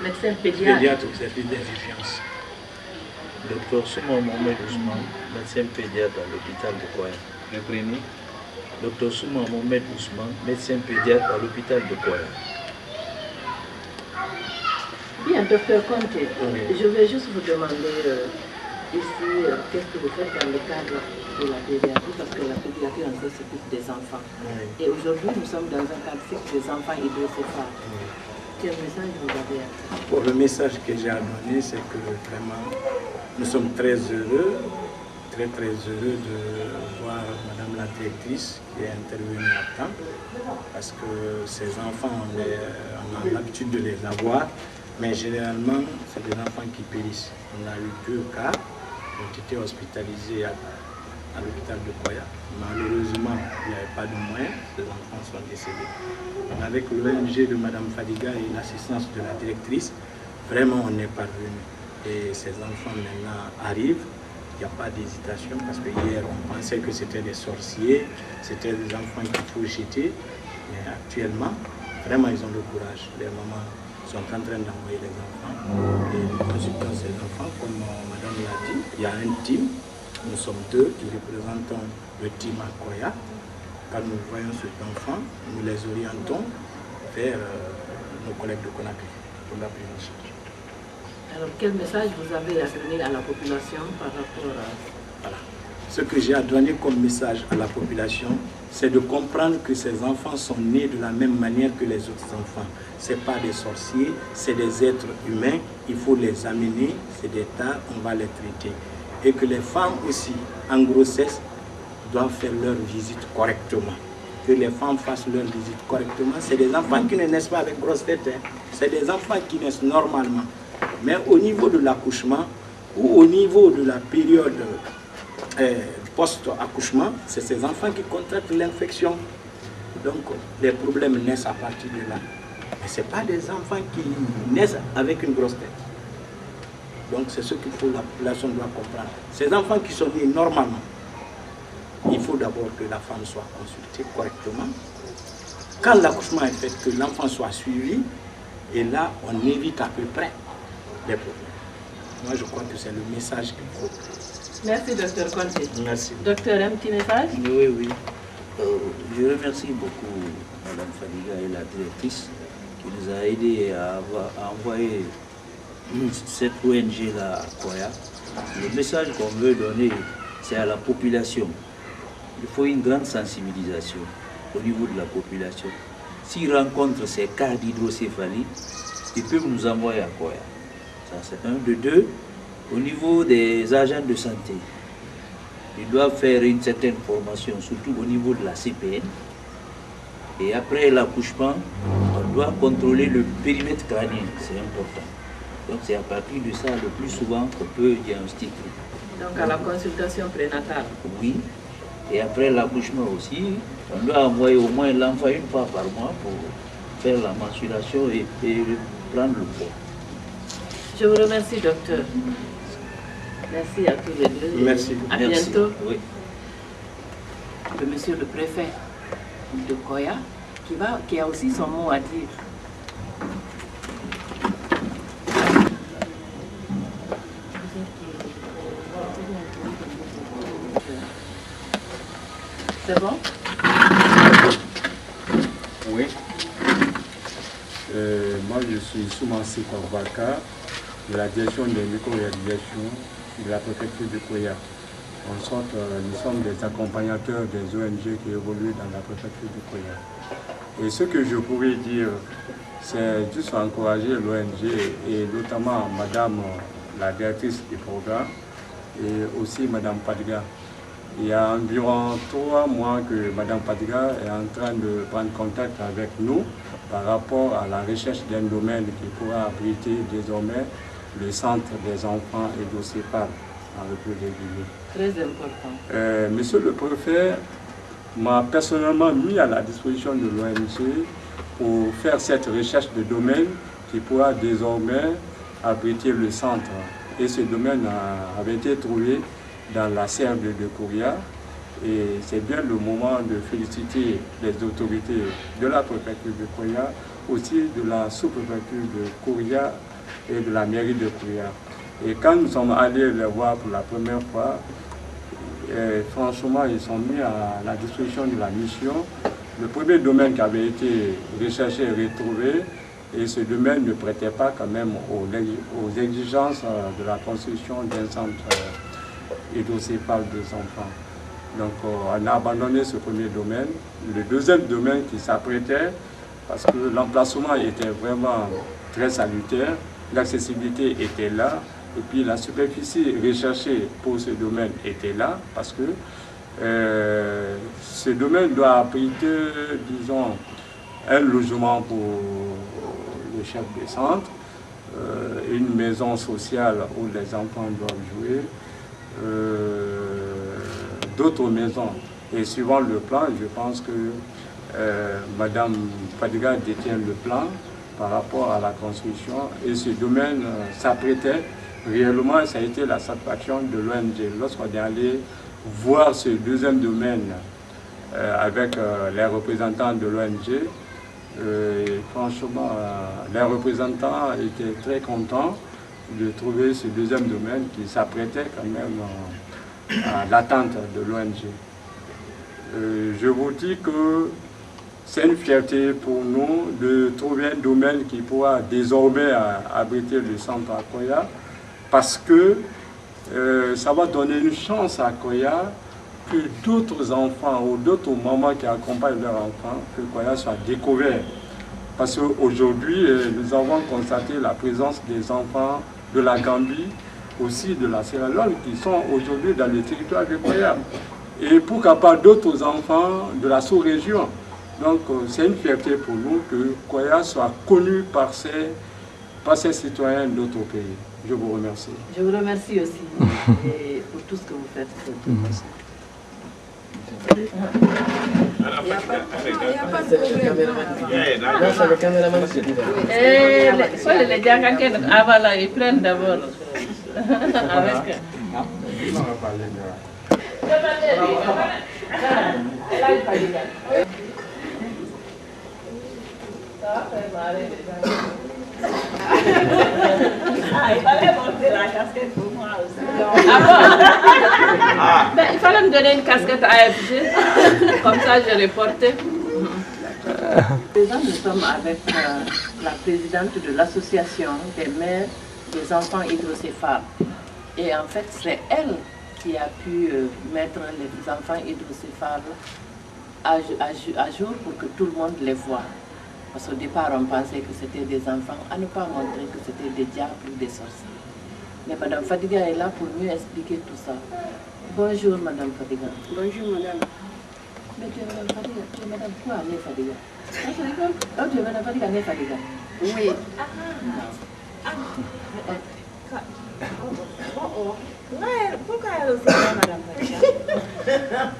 S2: Médecin pédiatre.
S4: Pédiatre au service des urgences.
S5: Docteur Souma Mohamed Ousmane, médecin pédiatre à l'hôpital de Koya. Reprenez. Docteur Souma Mohamed Ousmane, médecin pédiatre à l'hôpital de Koya.
S2: Bien, docteur Conté, je vais juste vous demander ici qu'est-ce que vous faites dans le cadre de la pédiatrie, parce que la pédiatrie, on sait, s'occupe des enfants. Oui. Et aujourd'hui, nous sommes dans un cadre fixe des enfants hydrocéphales. Oui. Quel message vous avez à faire?
S4: Bon, le message que j'ai à donner, c'est que vraiment, nous sommes très heureux, très heureux de voir Madame la directrice qui est intervenue à temps, parce que ces enfants, on a l'habitude de les avoir, mais généralement, c'est des enfants qui périssent. On a eu 2 cas qui ont été hospitalisés à l'hôpital de Koya. Malheureusement, il n'y avait pas de moyens, ces enfants sont décédés. Avec l'ONG de Mme Fadiga et l'assistance de la directrice, vraiment on est parvenu. et ces enfants maintenant arrivent. Il n'y a pas d'hésitation parce que hier on pensait que c'était des sorciers, c'était des enfants qu'il faut jeter. Mais actuellement, vraiment ils ont le courage. Les mamans sont en train d'envoyer les enfants et nous consultons ces enfants. Comme madame l'a dit, il y a un team. Nous sommes deux qui représentons le team à Koya. Quand nous voyons cet enfant, nous les orientons vers nos collègues de Conakry pour la prise en charge.
S2: Alors, quel message vous avez à donner à la population par rapport à...
S4: Voilà. Ce que j'ai à donner comme message à la population, c'est de comprendre que ces enfants sont nés de la même manière que les autres enfants. Ce n'est pas des sorciers, c'est des êtres humains. Il faut les amener, c'est des tas, on va les traiter. Et que les femmes aussi, en grossesse, doivent faire leur visite correctement. Que les femmes fassent leur visite correctement. C'est des enfants qui ne naissent pas avec grosse tête. Hein. C'est des enfants qui naissent normalement. Mais au niveau de l'accouchement ou au niveau de la période post-accouchement, c'est ces enfants qui contractent l'infection. Donc les problèmes naissent à partir de là. Mais ce n'est pas des enfants qui naissent avec une grosse tête. Donc c'est ce qu'il faut, la population doit comprendre. Ces enfants qui sont nés normalement, il faut d'abord que la femme soit consultée correctement. Quand l'accouchement est fait, que l'enfant soit suivi, et là on évite à peu près les problèmes. Moi je crois que c'est le message qu'il faut.
S2: Merci, docteur Conté.
S4: Merci.
S2: Docteur, un petit message?
S8: Oui. Je remercie beaucoup Mme Fadiga et la directrice qui nous a aidés à envoyer cette ONG-là à Koya. Le message qu'on veut donner, c'est à la population. Il faut une grande sensibilisation au niveau de la population. S'ils rencontrent ces cas d'hydrocéphalie, ils peuvent nous envoyer à Koya. Ça, c'est un. De deux, au niveau des agents de santé, ils doivent faire une certaine formation, surtout au niveau de la CPN. Et après l'accouchement, on doit contrôler le périmètre crânien, c'est important. Donc c'est à partir de ça, le plus souvent, qu'on peut diagnostiquer.
S2: Donc à la consultation prénatale?
S8: Oui. Et après l'accouchement aussi, on doit envoyer au moins l'enfant une fois par mois pour faire la mensuration et prendre le poids.
S2: Je vous remercie, docteur. Merci à tous les deux.
S4: Merci.
S2: À bientôt.
S8: Oui.
S2: Monsieur le préfet de Koya, qui a aussi son mot à dire. C'est bon?
S9: Oui. Moi, je suis Soumansé Korbaka, de la direction des micro-réalisations de la préfecture de Koya. En sorte, nous sommes des accompagnateurs des ONG qui évoluent dans la préfecture de Koya. Et ce que je pourrais dire, c'est juste encourager l'ONG et notamment Madame la directrice du programme et aussi Madame Fadiga. Il y a environ 3 mois que Mme Fadiga est en train de prendre contact avec nous par rapport à la recherche d'un domaine qui pourra abriter désormais le centre des enfants hydrocéphales en République Guinée.
S2: Très important.
S9: Monsieur le préfet m'a personnellement mis à la disposition de l'ONG pour faire cette recherche de domaine qui pourra désormais abriter le centre. Et ce domaine avait été trouvé dans la serre de Kouria, et c'est bien le moment de féliciter les autorités de la préfecture de Kouria, aussi de la sous-préfecture de Kouria et de la mairie de Kouria. Et quand nous sommes allés les voir pour la première fois, franchement, ils sont mis à la disposition de la mission. Le premier domaine qui avait été recherché et retrouvé, et ce domaine ne prêtait pas quand même aux exigences de la construction d'un centre hydrocéphale des enfants. Donc on a abandonné ce premier domaine. Le deuxième domaine qui s'apprêtait, parce que l'emplacement était vraiment très salutaire, l'accessibilité était là, et puis la superficie recherchée pour ce domaine était là, parce que ce domaine doit abriter, disons, un logement pour le chef de centre, une maison sociale où les enfants doivent jouer, d'autres maisons. Et suivant le plan, je pense que Madame Fadiga détient le plan par rapport à la construction, et ce domaine s'apprêtait réellement, ça a été la satisfaction de l'ONG. Lorsqu'on est allé voir ce deuxième domaine avec les représentants de l'ONG, franchement, les représentants étaient très contents de trouver ce deuxième domaine qui s'apprêtait quand même à l'attente de l'ONG. Je vous dis que c'est une fierté pour nous de trouver un domaine qui pourra désormais abriter le centre à Koya, parce que ça va donner une chance à Koya que d'autres enfants ou d'autres mamans qui accompagnent leurs enfants, que Koya soit découvert. Parce qu'aujourd'hui, nous avons constaté la présence des enfants de la Gambie, aussi de la Sierra Leone, qui sont aujourd'hui dans le territoire de Koya. Et pourquoi pas d'autres enfants de la sous-région. Donc c'est une fierté pour nous que Koya soit connu par ses citoyens d'autres pays. Je vous remercie.
S2: Je vous remercie aussi et pour tout ce que vous faites.
S5: Il n'y a pas de caméraman.
S2: Soit les gens avant là, ils prennent d'abord. Avec.
S1: Il fallait montrer la casquette pour moi aussi.
S2: Ben, il fallait me donner une casquette AFG, comme ça je reportais. Nous sommes avec la présidente de l'association des mères des enfants hydrocéphales. Et en fait, c'est elle qui a pu mettre les enfants hydrocéphales à jour pour que tout le monde les voie. Parce qu'au départ, on pensait que c'était des enfants, à ne pas montrer que c'était des diables ou des sorciers. Mais Mme Fadiga est là pour mieux expliquer tout ça. Bonjour Mme Fadiga.
S3: Bonjour Madame.
S2: Mais tu es Mme Fadiga, tu es Mme quoi, Né Fadiga? Oh, tu es Mme Fadiga, Né Fadiga?
S3: Oui.
S1: Pourquoi elle aussi, Mme Fadiga?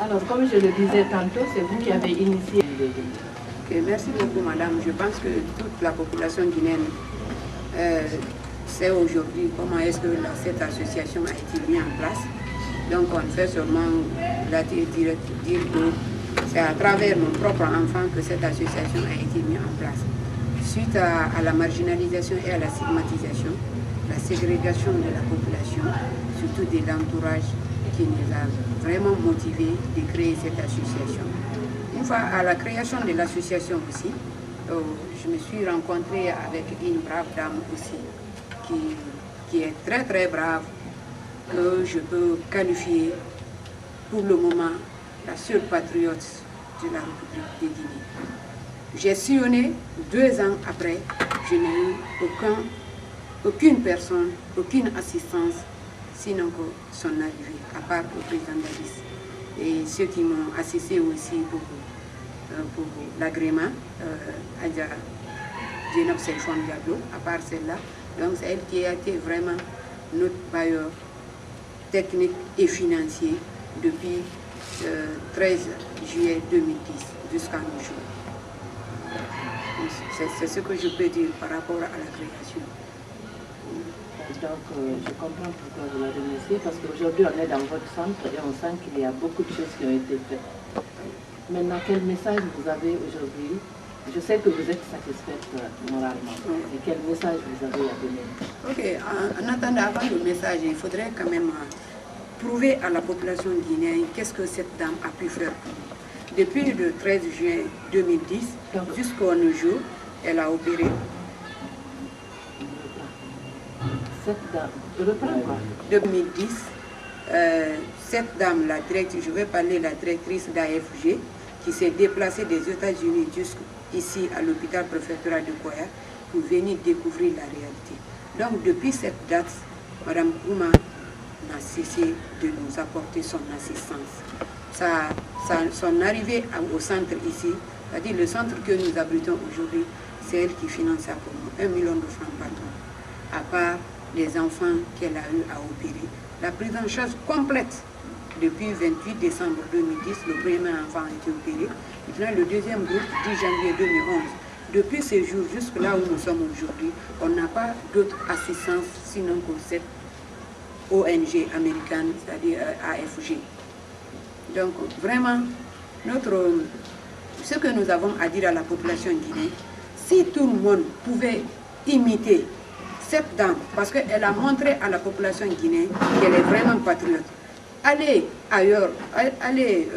S2: Alors, comme je le disais tantôt, c'est vous qui avez initié.
S3: Okay, merci beaucoup, madame. Je pense que toute la population guinéenne sait aujourd'hui comment est-ce que cette association a été mise en place. Donc, on fait seulement dire que c'est à travers mon propre enfant que cette association a été mise en place. Suite à la marginalisation et à la stigmatisation, la ségrégation de la population, surtout de l'entourage, qui nous a vraiment motivés de créer cette association. Une fois à la création de l'association aussi, je me suis rencontrée avec une brave dame aussi, qui est très très brave, que je peux qualifier pour le moment la seule patriote de la République de Guinée. J'ai sillonné 2 ans après, je n'ai eu aucune personne, aucune assistance, sinon que son arrivée, à part le président Dadis. Et ceux qui m'ont assisté aussi pour l'agrément, Adja Djenab Seyfon Diablo, à part celle-là. Donc c'est elle qui a été vraiment notre bailleur technique et financier depuis 13 juillet 2010 jusqu'à nos jours. C'est ce que je peux dire par rapport à la création.
S2: Donc, je comprends pourquoi vous la remerciez, parce qu'aujourd'hui, on est dans votre centre et on sent qu'il y a beaucoup de choses qui ont été faites. Maintenant, quel message vous avez aujourd'hui? Je sais que vous êtes satisfaite moralement. Et quel message vous avez à donner?
S3: Ok, en attendant, avant le message, il faudrait quand même prouver à la population guinéenne qu'est-ce que cette dame a pu faire pour nous. Depuis le 13 juin 2010 jusqu'au jour, elle a opéré.
S2: Cette dame, je reprends quoi?
S3: 2010, cette dame, la directrice, je vais parler de la directrice d'AFG, qui s'est déplacée des États-Unis jusqu'ici à l'hôpital préfectoral de Koya pour venir découvrir la réalité. Donc depuis cette date, Mme Ouma n'a cessé de nous apporter son assistance. Son arrivée au centre ici, c'est-à-dire le centre que nous abritons aujourd'hui, c'est elle qui finance ça pour nous, 1 million de francs par an. À part les enfants qu'elle a eu à opérer. La prise en charge complète depuis 28 décembre 2010, le premier enfant a été opéré. Maintenant, le deuxième groupe, 10 janvier 2011, depuis ce jour jusque là où nous sommes aujourd'hui, on n'a pas d'autre assistance sinon que cette ONG américaine, c'est-à-dire AFG. Donc vraiment, ce que nous avons à dire à la population guinéenne, si tout le monde pouvait imiter cette dame, parce qu'elle a montré à la population guinéenne qu'elle est vraiment patriote. Allez ailleurs, allez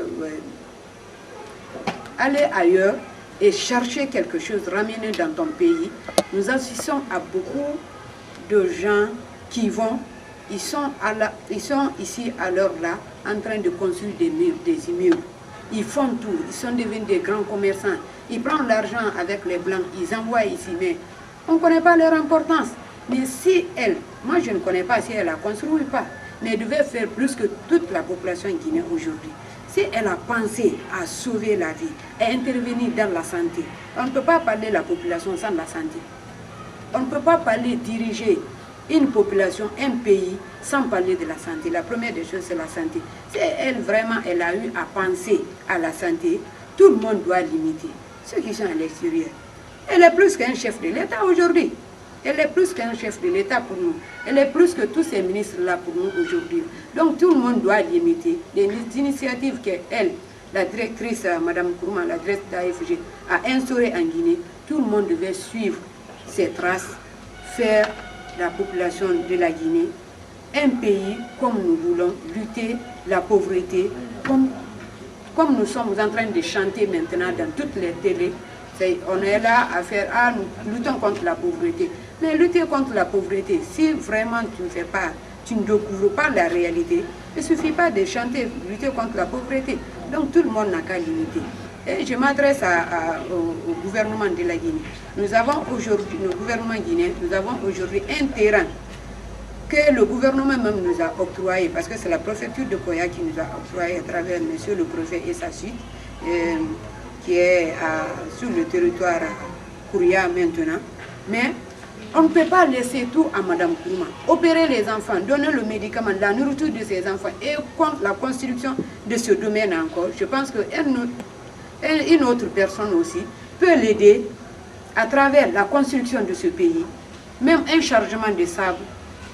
S3: ailleurs et chercher quelque chose, ramener dans ton pays. Nous assistons à beaucoup de gens qui vont, ils sont ici à l'heure là, en train de construire des immeubles. Ils font tout, ils sont devenus des grands commerçants. Ils prennent l'argent avec les blancs, ils envoient ici, mais on ne connaît pas leur importance. Mais si elle, moi je ne connais pas si elle a construit ou pas, mais elle devait faire plus que toute la population guinéenne aujourd'hui. Si elle a pensé à sauver la vie, à intervenir dans la santé, on ne peut pas parler de la population sans la santé. On ne peut pas parler diriger une population, un pays, sans parler de la santé. La première des choses, c'est la santé. Si elle, vraiment, elle a eu à penser à la santé, tout le monde doit l'imiter. Ceux qui sont à l'extérieur. Elle est plus qu'un chef de l'État aujourd'hui. Elle est plus qu'un chef de l'État pour nous. Elle est plus que tous ces ministres-là pour nous aujourd'hui. Donc tout le monde doit l'imiter. Les initiatives qu'elle, la directrice, Mme Kourouma, la directrice d'AFG, a instaurées en Guinée, tout le monde devait suivre ses traces, faire la population de la Guinée un pays comme nous voulons, lutter la pauvreté, comme nous sommes en train de chanter maintenant dans toutes les télés. On est là à faire, nous luttons contre la pauvreté. Mais lutter contre la pauvreté, si vraiment tu ne fais pas, tu ne découvres pas la réalité, il ne suffit pas de chanter, lutter contre la pauvreté. Donc tout le monde n'a qu'à limiter. Et je m'adresse au gouvernement de la Guinée. Nous avons aujourd'hui, le gouvernement guinéen, nous avons aujourd'hui un terrain que le gouvernement même nous a octroyé, parce que c'est la préfecture de Koya qui nous a octroyé à travers monsieur le préfet et sa suite, qui est sur le territoire Kouria maintenant. Mais on ne peut pas laisser tout à Mme Kourouma. Opérer les enfants, donner le médicament, la nourriture de ces enfants et contre la construction de ce domaine encore. Je pense qu'une autre personne aussi peut l'aider à travers la construction de ce pays. Même un chargement de sable,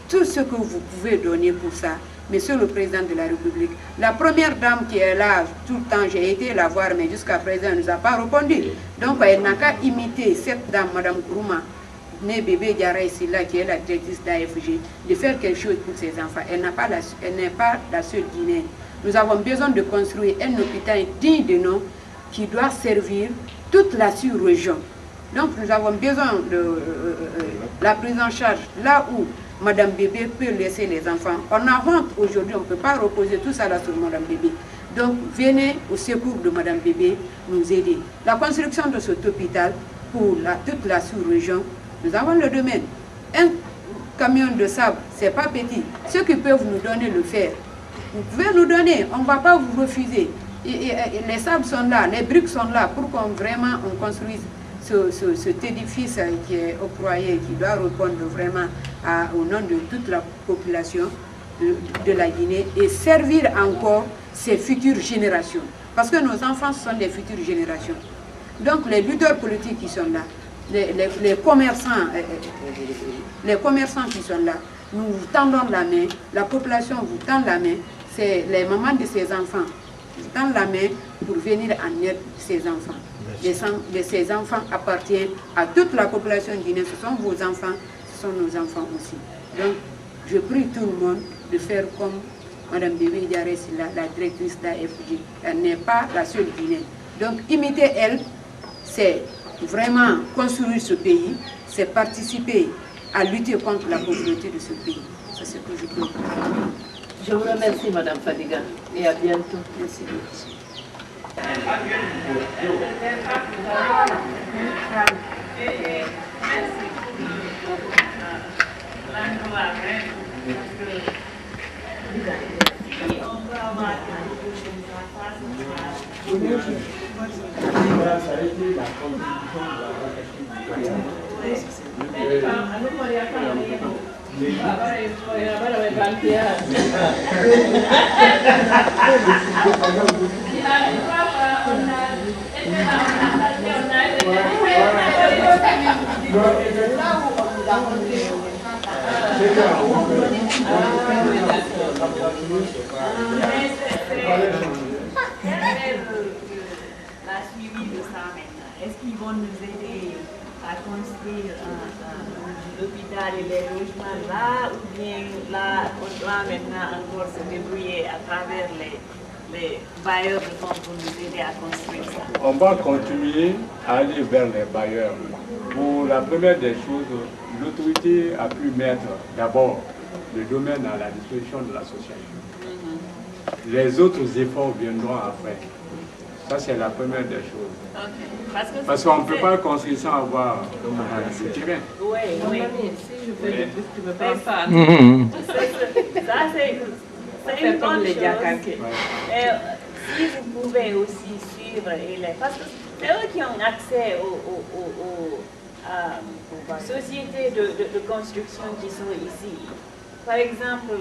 S3: tout ce que vous pouvez donner pour ça. Monsieur le Président de la République, la première dame qui est là tout le temps, j'ai été la voir, mais jusqu'à présent, elle ne nous a pas répondu. Donc, elle n'a qu'à imiter cette dame, Mme Kourouma, née bébé Diarra Silla, qui est la directrice d'AFG, de faire quelque chose pour ses enfants. Elle n'est pas la seule Guinéenne. Nous avons besoin de construire un hôpital digne de nom qui doit servir toute la sous-région. Donc, nous avons besoin de la prise en charge là où Madame Bébé peut laisser les enfants. On a honte aujourd'hui, on ne peut pas reposer tout ça là sur Madame Bébé. Donc venez au secours de Madame Bébé nous aider. La construction de cet hôpital pour toute la sous-région, nous avons le domaine. Un camion de sable, ce n'est pas petit. Ceux qui peuvent nous donner le fer, vous pouvez nous donner, on ne va pas vous refuser. Et les sables sont là, les briques sont là pour qu'on vraiment on construise cet édifice qui est octroyé, qui doit répondre vraiment au nom de toute la population de la Guinée et servir encore ces futures générations. Parce que nos enfants sont des futures générations. Donc les leaders politiques qui sont là, les commerçants qui sont là, nous vous tendons la main, la population vous tend la main, c'est les mamans de ces enfants vous tendent la main pour venir en aide de ces enfants. Ces enfants appartiennent à toute la population guinéenne, ce sont vos enfants, ce sont nos enfants aussi. Donc, je prie tout le monde de faire comme Mme Bébé Diarra Silla, la directrice d'AFG. Elle n'est pas la seule Guinéenne. Donc, imiter elle, c'est vraiment construire ce pays, c'est participer à lutter contre la pauvreté de ce pays. C'est ce que je peux dire.
S2: Je vous remercie, Mme Fadiga, et à bientôt.
S3: Merci.
S6: Gracias.
S7: La suivi de ça maintenant. Est-ce qu'ils vont nous aider à construire l'hôpital et les logements là, ou bien là, on doit maintenant encore se débrouiller à travers les bailleurs de fonds pour nous aider à construire ça?
S9: On va continuer à aller vers les bailleurs. Pour la première des choses, l'autorité a pu mettre d'abord le domaine à la disposition de l'association. Les autres efforts viendront après. Ça, c'est la première des choses.
S7: Okay.
S9: Parce qu'on ne peut pas construire sans avoir le terrain.
S7: Oui, oui.
S2: Si je peux dire, tu ne me payes pas.
S7: Ça, c'est une bonne chose. Si vous pouvez aussi suivre, parce que c'est eux qui ont accès aux sociétés de construction qui sont ici. Par exemple,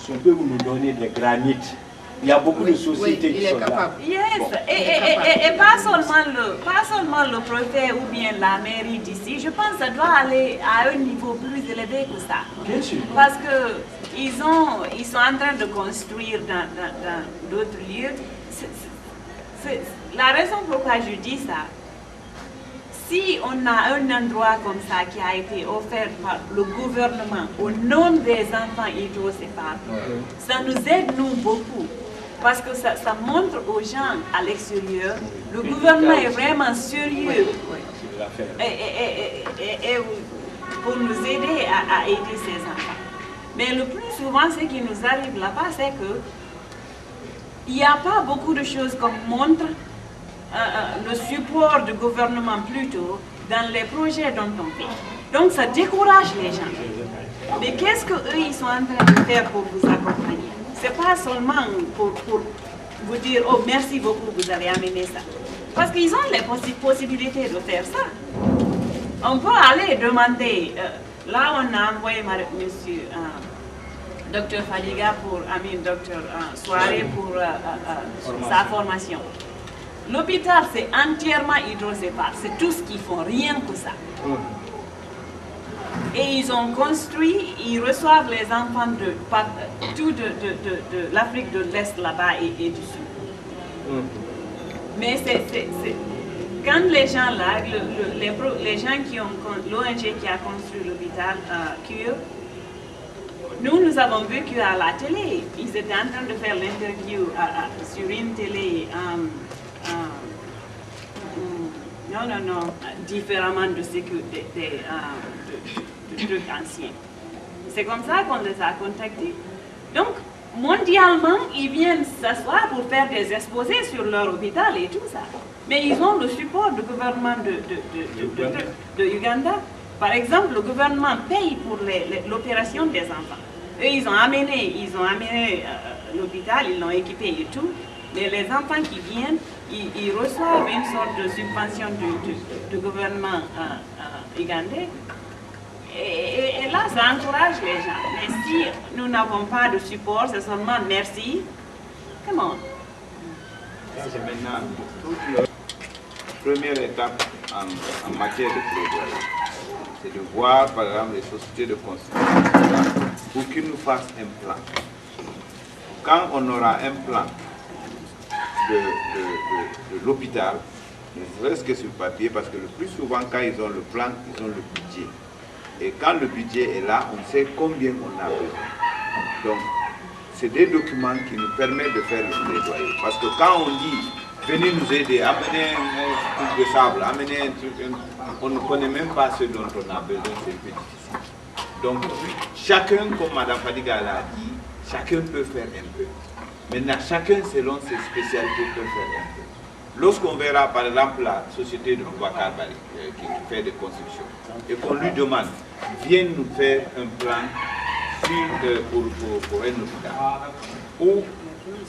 S10: Si on peut vous nous donner des granites, il y a beaucoup de sociétés qui sont là.
S7: Yes,
S10: Bon.
S7: et pas seulement le préfet ou bien la mairie d'ici, je pense que ça doit aller à un niveau plus élevé que ça.
S10: Bien sûr.
S7: Parce qu'ils sont en train de construire dans d'autres lieux. La raison pourquoi je dis ça, si on a un endroit comme ça qui a été offert par le gouvernement au nom des enfants hydrocéphales, ça nous aide nous beaucoup. Parce que ça montre aux gens à l'extérieur, le gouvernement est vraiment sérieux et pour nous aider à aider ces enfants. Mais le plus souvent, ce qui nous arrive là-bas, c'est qu'il n'y a pas beaucoup de choses qu'on montre le support du gouvernement plutôt dans les projets dont on fait. Donc ça décourage les gens. Mais qu'est-ce qu'eux ils sont en train de faire pour vous accompagner? C'est pas seulement pour vous dire oh merci beaucoup, vous avez amené ça. Parce qu'ils ont les possibilités de faire ça. On peut aller demander, là on a envoyé monsieur Dr Fadiga pour Dr Soirée pour sa formation. L'hôpital c'est entièrement hydrocéphale, c'est tout ce qu'ils font, rien que ça. Et ils ont construit, ils reçoivent les enfants de l'Afrique de l'Est là-bas et du Sud. Mais quand les gens là, les gens qui ont, l'ONG qui a construit l'hôpital Cure, nous avons vécu à la télé. Ils étaient en train de faire l'interview sur une télé. Non, différemment de ce que des trucs anciens. C'est comme ça qu'on les a contactés. Donc, mondialement, ils viennent s'asseoir pour faire des exposés sur leur hôpital et tout ça. Mais ils ont le support du gouvernement de Uganda. Par exemple, le gouvernement paye pour l'opération des enfants. Eux, ils ont amené l'hôpital, ils l'ont équipé et tout. Mais les enfants qui viennent, ils reçoivent une sorte de subvention du gouvernement ugandais. Et là, ça encourage les gens. Mais si nous n'avons pas de support, c'est seulement merci. Comment?
S11: C'est maintenant toute la première étape en matière de plaidoyer. C'est de voir, par exemple, les sociétés de construction pour qu'ils nous fassent un plan. Quand on aura un plan de l'hôpital, ne serait-ce que sur papier, parce que le plus souvent, quand ils ont le plan, ils ont le budget. Et quand le budget est là, on sait combien on a besoin. Donc, c'est des documents qui nous permettent de faire le plaidoyer. Parce que quand on dit, venez nous aider, amenez un truc de sable, amenez un truc, on ne connaît même pas ce dont on a besoin, c'est un peu difficile. Donc, chacun, comme Mme Fadiga l'a dit, chacun peut faire un peu. Maintenant, chacun selon ses spécialités peut faire un peu. Lorsqu'on verra par exemple la société de Boubacar Bari qui fait des constructions et qu'on lui demande, viens nous faire un plan pour un hôpital, où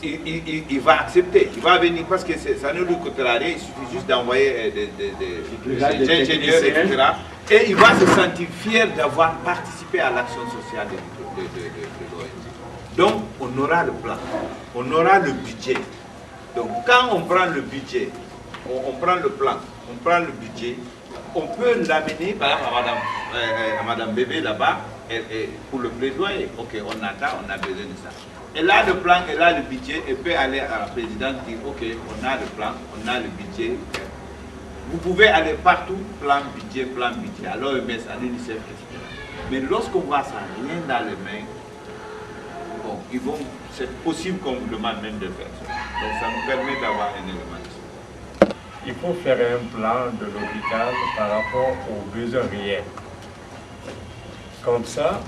S11: il va accepter, il va venir parce que ça ne lui coûtera rien, il suffit juste d'envoyer des ingénieurs, etc. Et il va se sentir fier d'avoir participé à l'action sociale de l'ONG. Donc on aura le plan, on aura le budget. Donc quand on prend le budget, on prend le plan, on prend le budget, on peut l'amener par exemple à Madame Bébé là-bas pour le plaidoyer. Ok, on attend, on a besoin de ça. Elle a le plan, elle a le budget, elle peut aller à la présidente dire ok, on a le plan, on a le budget. Vous pouvez aller partout, plan budget, alors MS à l'UNICEF, etc. Mais lorsqu'on voit ça, rien dans les mains, bon, c'est possible qu'on vous demande même de faire ça. Donc ça nous permet d'avoir un élément.
S9: Il faut faire un plan de l'hôpital par rapport aux besoins réels. Comme ça,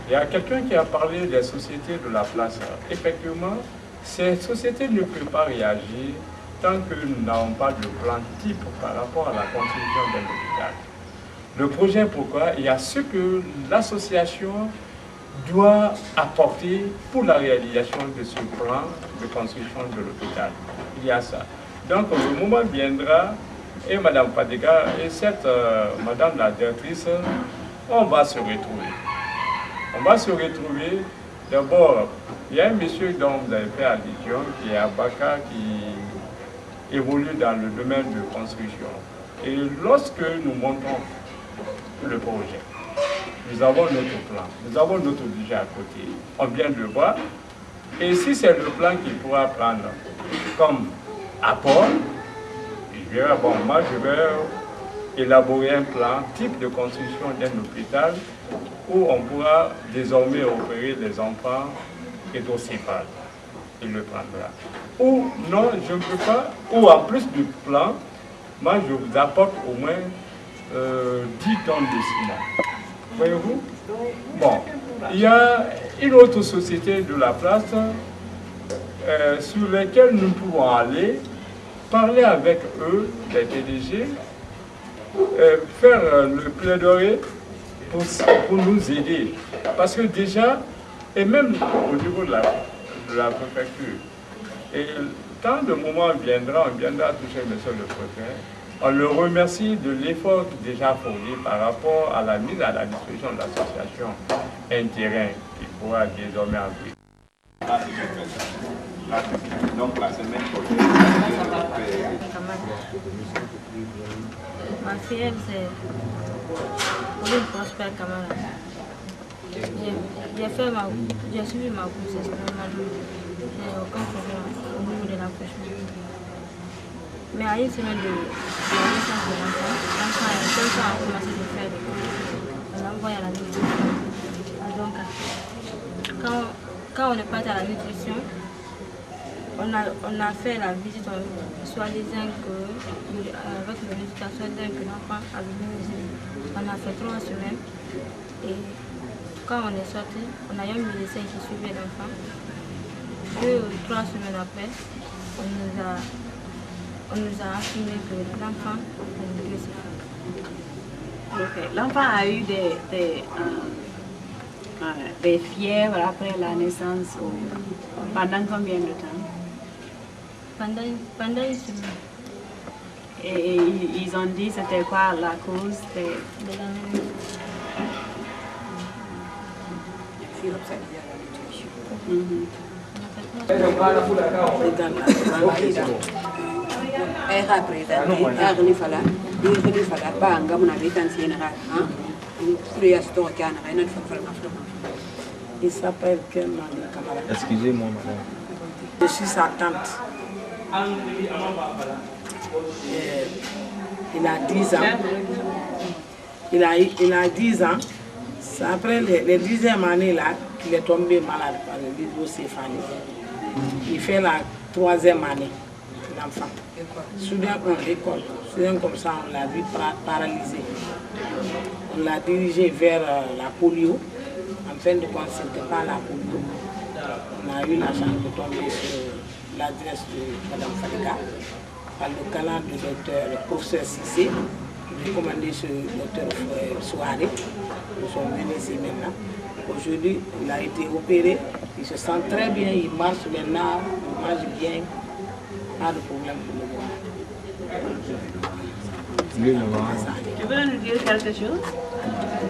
S9: il y a quelqu'un qui a parlé des sociétés de la place. Effectivement, ces sociétés ne peuvent pas réagir tant que nous n'avons pas de plan type par rapport à la construction d'un hôpital. Le projet, pourquoi? Il y a ce que l'association doit apporter pour la réalisation de ce plan de construction de l'hôpital. Il y a ça. Donc le moment viendra et Mme Fadiga et cette Madame la directrice, on va se retrouver. On va se retrouver. D'abord, il y a un monsieur dont vous avez fait allusion qui est à Baka, qui évolue dans le domaine de construction. Et lorsque nous montons le projet, nous avons notre plan, nous avons notre budget à côté. On vient de le voir. Et si c'est le plan qu'il pourra prendre comme apport, je dirais, bon, moi je vais élaborer un plan type de construction d'un hôpital où on pourra désormais opérer les enfants hétocéphales. Il le prendra. Ou non, je ne peux pas, ou en plus du plan, moi je vous apporte au moins 10 tonnes de ciment. Voyez-vous? Bon, il y a une autre société de la place sur laquelle nous pouvons aller, parler avec eux, les TDG, faire le plaidoyer pour nous aider. Parce que déjà, et même au niveau de la préfecture, et tant de moments viendra, on viendra toucher monsieur le préfet, on le remercie de l'effort déjà fourni par rapport à la mise à la disposition de l'association un terrain qui pourra désormais abriter.
S11: Donc la semaine prochaine,
S12: ma fille, elle, c'est Pauline Prosper Kamara. J'ai suivi ma grossesse normalement. J'ai aucun problème au niveau de l'accouchement. Mais à une semaine de la naissance de l'enfant a commencé à faire des choses. On l'a envoyé à la nutrition. Donc, quand on est parti à la nutrition, on a fait la visite, soi-disant qu'avec le résultat, soi-disant que l'enfant avait venu. On a fait 3 semaines. Et quand on est sorti, on a eu un médecin qui suivait l'enfant. 2 ou 3 semaines après, on nous a affirmé que l'enfant avait eu
S7: Okay. L'enfant a eu des fièvres après la naissance pendant combien de temps?
S12: Pendant une semaine.
S7: Et ils ont dit c'était quoi la cause de
S13: Il s'appelle Ken Mali Kamara.
S5: Excusez-moi, madame.
S13: Je suis sa tante. Il a 10 ans. Il a 10 ans. C'est après les 10e année là qu'il est tombé malade par le l'hydrocéphalie. Il fait la 3e année, l'enfant. Soudain, à l'école, soudain comme ça, on l'a vu paralysé. On l'a dirigé vers la polio, afin de compte, ce n'était pas la polio. On a eu la chance de tomber sur l'adresse de Mme Fadiga, par le canal du docteur professeur Cissé, qui lui commandait ce docteur Soirée. Nous sommes venus ici maintenant. Aujourd'hui, il a été opéré, il se sent très bien, il marche maintenant, il mange bien, pas de problème pour le voir.
S7: Tu veux nous dire quelque chose?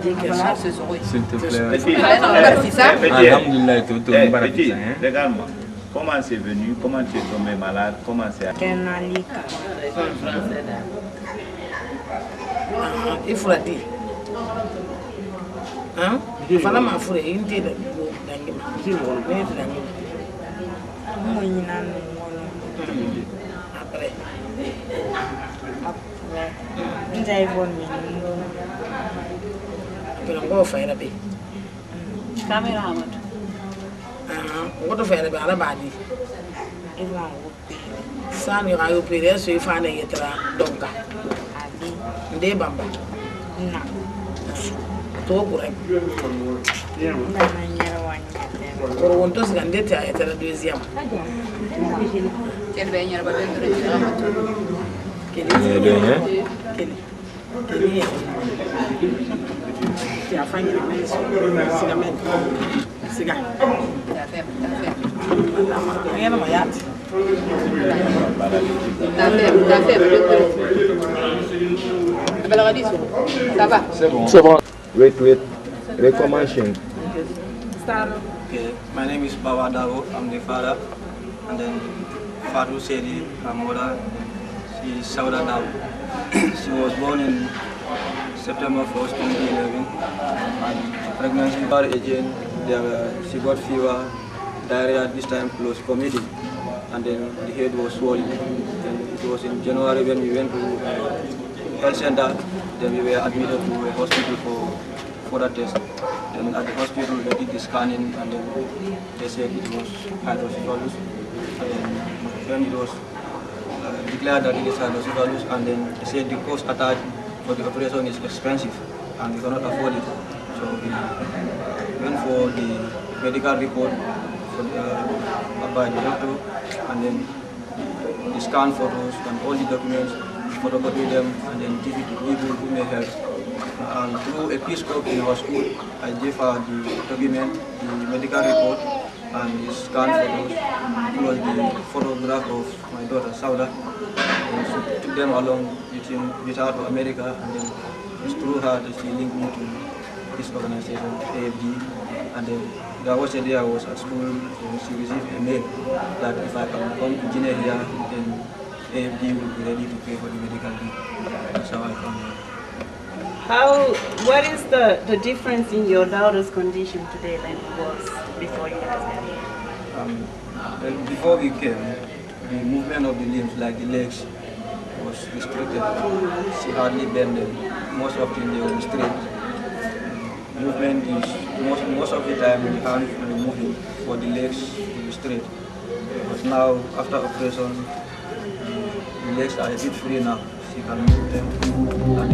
S5: S'il te plaît.
S11: Petit, regarde-moi. Comment c'est venu? Comment tu es tombé malade? Comment c'est arrivé?
S13: Il faut la dire. Hein? Il faut la m'affourer. Il dit de après. Après, on va faire la paix.
S7: Caméra,
S13: on va faire la paix à la badi. Ça n'y aura pas de ce qu'il faut être donc. Des bambas. Non. Tout correct. Pour on tous gagner à être le deuxième.
S3: Quel bien y a pas de
S13: tu as faim, cigare. Rien ne m'a
S3: ça va?
S10: C'est bon. Wait. Recommendation.
S14: Okay, my name is Baba Dago. I'm the father. And then Fatou Sedi, her mother, she is Sauda Dago. She was born in September 1st, 2011. And pregnancy was again, she got fever, diarrhea, this time plus vomiting. And then the head was swollen. And it was in January when we went to health center. Then we were admitted to a hospital for further tests. Then at the hospital they did the scanning and then they said it was hydrocephalus. And then it was declared that it is hydrocephalus, and then they said the cost attached for the operation is expensive and we cannot afford it. So we went for the medical report by the doctor, and then the scan photos and all the documents, photocopy them and then give it to people who may help. And through a peace corps in our school, I gave her the document, the medical report, and the scan photos, plus the photograph of my daughter Sauda. And she took them along with her to America, and then it's through her that she linked me to this organization, AFD. And then there was a day I was at school, and she received a mail that if I can come to Guinea here, then AFD will be ready to pay for the medical bill. That's how I come here.
S7: What is the difference in your daughter's condition today than it was before you guys got here?
S14: Well, before we came, the movement of the limbs, like the legs, was restricted. She hardly bent them. Most of the time they were straight. Movement is, most of the time the hand will be moving, but the legs will be straight. But now, after operation, the legs are a bit free now. She can move them. And